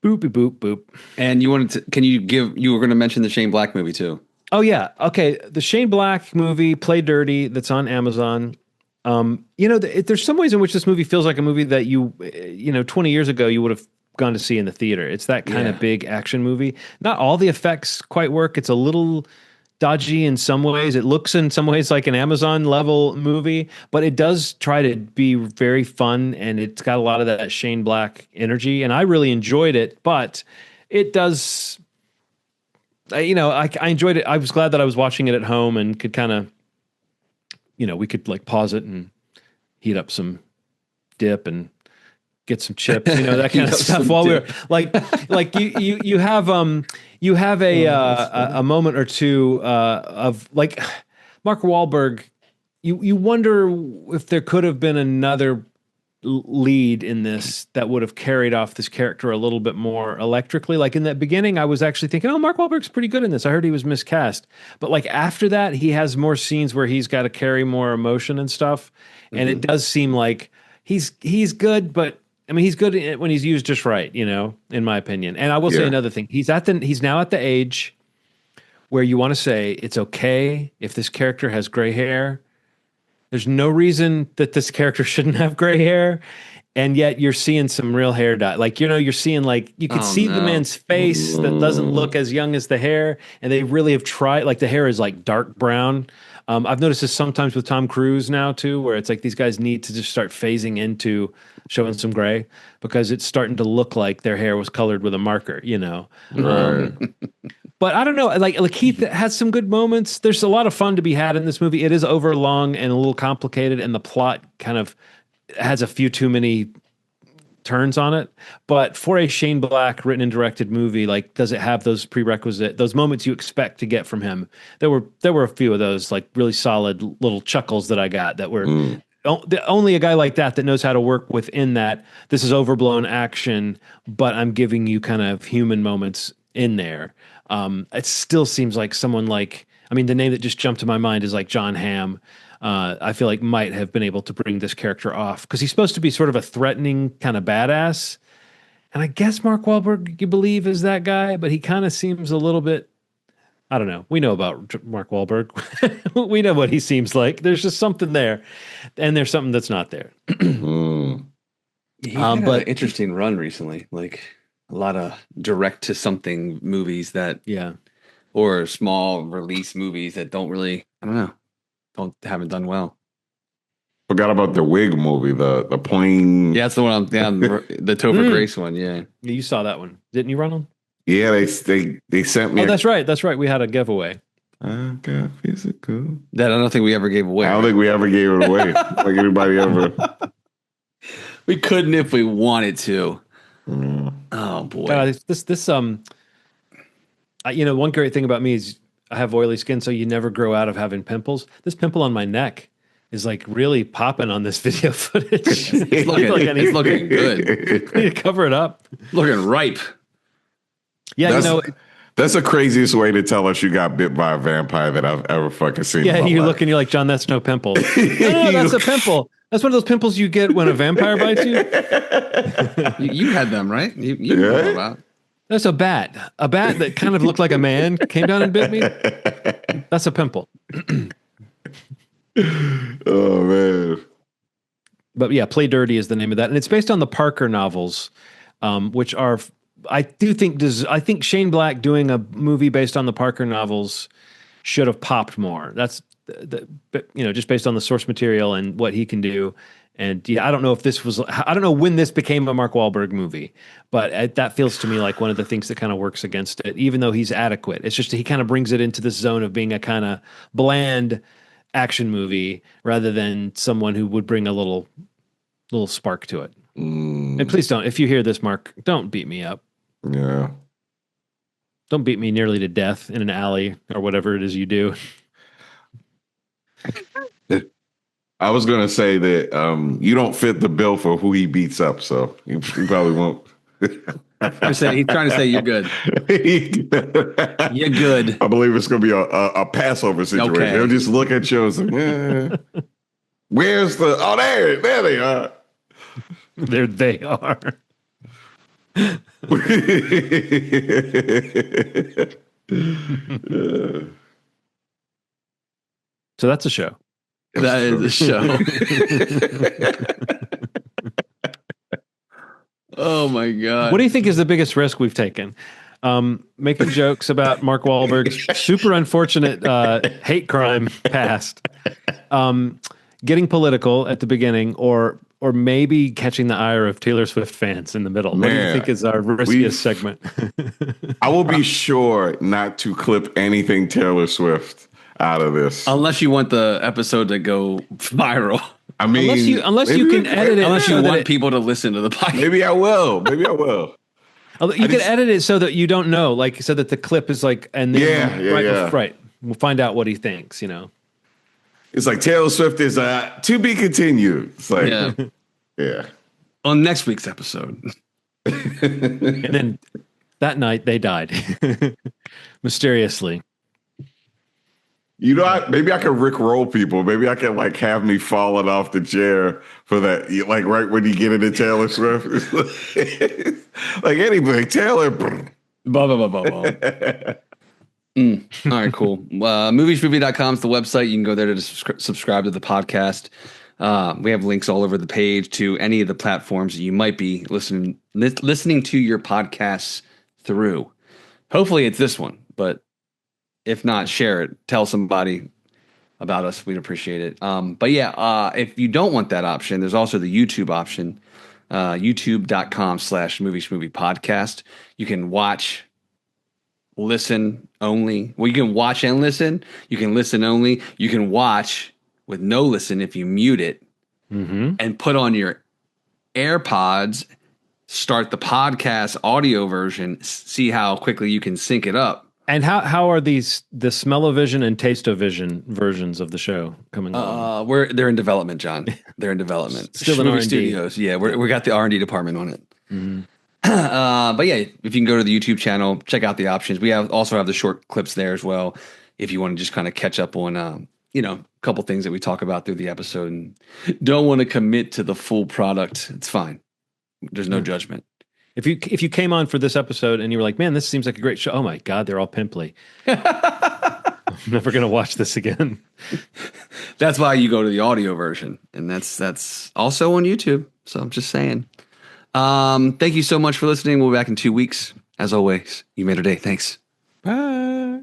Boopy boop boop. And you were going to mention the Shane Black movie too. Oh yeah. Okay. The Shane Black movie, Play Dirty, that's on Amazon. There's some ways in which this movie feels like a movie that 20 years ago you would have gone to see in the theater. It's that kind of big action movie. Not all the effects quite work. It's a little dodgy in some ways. It looks in some ways like an Amazon level movie, but it does try to be very fun and it's got a lot of that Shane Black energy. And I really enjoyed it, but it does, I enjoyed it. I was glad that I was watching it at home and could kind of, we could like pause it and heat up some dip and get some chips, that kind of stuff while we're like you have a moment or two of like Mark Wahlberg. You wonder if there could have been another lead in this that would have carried off this character a little bit more electrically. Like in that beginning, I was actually thinking, oh, Mark Wahlberg's pretty good in this. I heard he was miscast. But like after that, he has more scenes where he's got to carry more emotion and stuff. And it does seem like he's good, but I mean, he's good when he's used just right, in my opinion. And I will say another thing. He's now at the age where you want to say it's okay if this character has gray hair. There's no reason that this character shouldn't have gray hair. And yet you're seeing some real hair dye. Like, you're seeing like, you can see the man's face that doesn't look as young as the hair. And they really have tried, like the hair is like dark brown. I've noticed this sometimes with Tom Cruise now too, where it's like these guys need to just start phasing into showing some gray because it's starting to look like their hair was colored with a marker, Right. But I don't know, like Heath has some good moments. There's a lot of fun to be had in this movie. It is overlong and a little complicated, and the plot kind of has a few too many turns on it. But for a Shane Black written and directed movie, like, does it have those those moments you expect to get from him? There were a few of those like really solid little chuckles that I got that were only a guy like that knows how to work within that. This is overblown action, but I'm giving you kind of human moments in there. It still seems like someone like, I mean, the name that just jumped to my mind is like John Hamm. I feel like might have been able to bring this character off because he's supposed to be sort of a threatening kind of badass. And I guess Mark Wahlberg, you believe, is that guy, but he kind of seems a little bit, I don't know. We know about Mark Wahlberg. We know what he seems like. There's just something there, and there's something that's not there. He had an interesting run recently, like a lot of direct to something movies that, or small release movies that don't really, I don't know, haven't done well. Forgot about the wig movie, the plane. Yeah, that's the one. The Topher Grace one. Yeah, you saw that one, didn't you, Ronald? Yeah, they sent me. Oh, that's right. That's right. We had a giveaway. I got physical. That I don't think we ever gave away. I don't think we ever gave it away. Like anybody ever. We couldn't if we wanted to. Oh boy. One great thing about me is I have oily skin, so you never grow out of having pimples. This pimple on my neck is like really popping on this video footage. It's looking good. I need to cover it up. Looking ripe. Yeah, that's the craziest way to tell us you got bit by a vampire that I've ever fucking seen. Yeah, and you're looking, you're like, John, that's no pimple. No, that's a pimple. That's one of those pimples you get when a vampire bites you. You had them, right? You know about. That's a bat that kind of looked like a man came down and bit me. That's a pimple. Oh man. But yeah, Play Dirty is the name of that, and it's based on the Parker novels, which are, I think Shane Black doing a movie based on the Parker novels should have popped more. That's just based on the source material and what he can do. And yeah, I don't know when this became a Mark Wahlberg movie, but that feels to me like one of the things that kind of works against it, even though he's adequate. It's just he kind of brings it into this zone of being a kind of bland action movie rather than someone who would bring a little spark to it. And please don't, if you hear this, Mark, don't beat me up. Yeah. Don't beat me nearly to death in an alley or whatever it is you do. I was going to say that you don't fit the bill for who he beats up, so you probably won't. He's trying to say you're good. You're good. I believe it's going to be a Passover situation. Okay. They'll just look at you and say, where's the... Oh, there they are. There they are. So that's a show. That is a show. Oh my God. What do you think is the biggest risk we've taken? Making jokes about Mark Wahlberg's super unfortunate hate crime past, getting political at the beginning, or maybe catching the ire of Taylor Swift fans in the middle. What do you think is our riskiest segment? I will be sure not to clip anything Taylor Swift. out of this. Unless you want the episode to go viral. I mean, unless you can edit it. Unless you want people to listen to the podcast. Maybe I will. You can edit it so that you don't know, like so that the clip is like, and then right. We'll find out what he thinks. It's like Taylor Swift is to be continued. It's like, yeah. On next week's episode. And then that night they died mysteriously. Maybe I could Rickroll people. Maybe I can like have me falling off the chair for that. Like right when you get into Taylor Swift, like anybody, Taylor. Blah, blah, blah, blah, blah. All right, cool. Movieshmovie.com is the website. You can go there to subscribe to the podcast. We have links all over the page to any of the platforms that you might be listening to your podcasts through. Hopefully it's this one, but if not, share it. Tell somebody about us. We'd appreciate it. But yeah, if you don't want that option, there's also the YouTube option, youtube.com/Movie podcast. You can watch, listen only. Well, you can watch and listen. You can listen only. You can watch with no listen if you mute it and put on your AirPods, start the podcast audio version, see how quickly you can sync it up. And how are the smell-o-vision and taste-o-vision versions of the show coming on? They're in development, John. They're in development. Still in R&D. Studios. Yeah, we got the R&D department on it. But yeah, if you can go to the YouTube channel, check out the options. We also have the short clips there as well. If you want to just kind of catch up on, a couple things that we talk about through the episode and don't want to commit to the full product, it's fine. There's no judgment. If you came on for this episode and you were like, man, this seems like a great show. Oh my God, they're all pimply. I'm never going to watch this again. That's why you go to the audio version. And that's also on YouTube. So I'm just saying. Thank you so much for listening. We'll be back in 2 weeks. As always, you made our day. Thanks. Bye.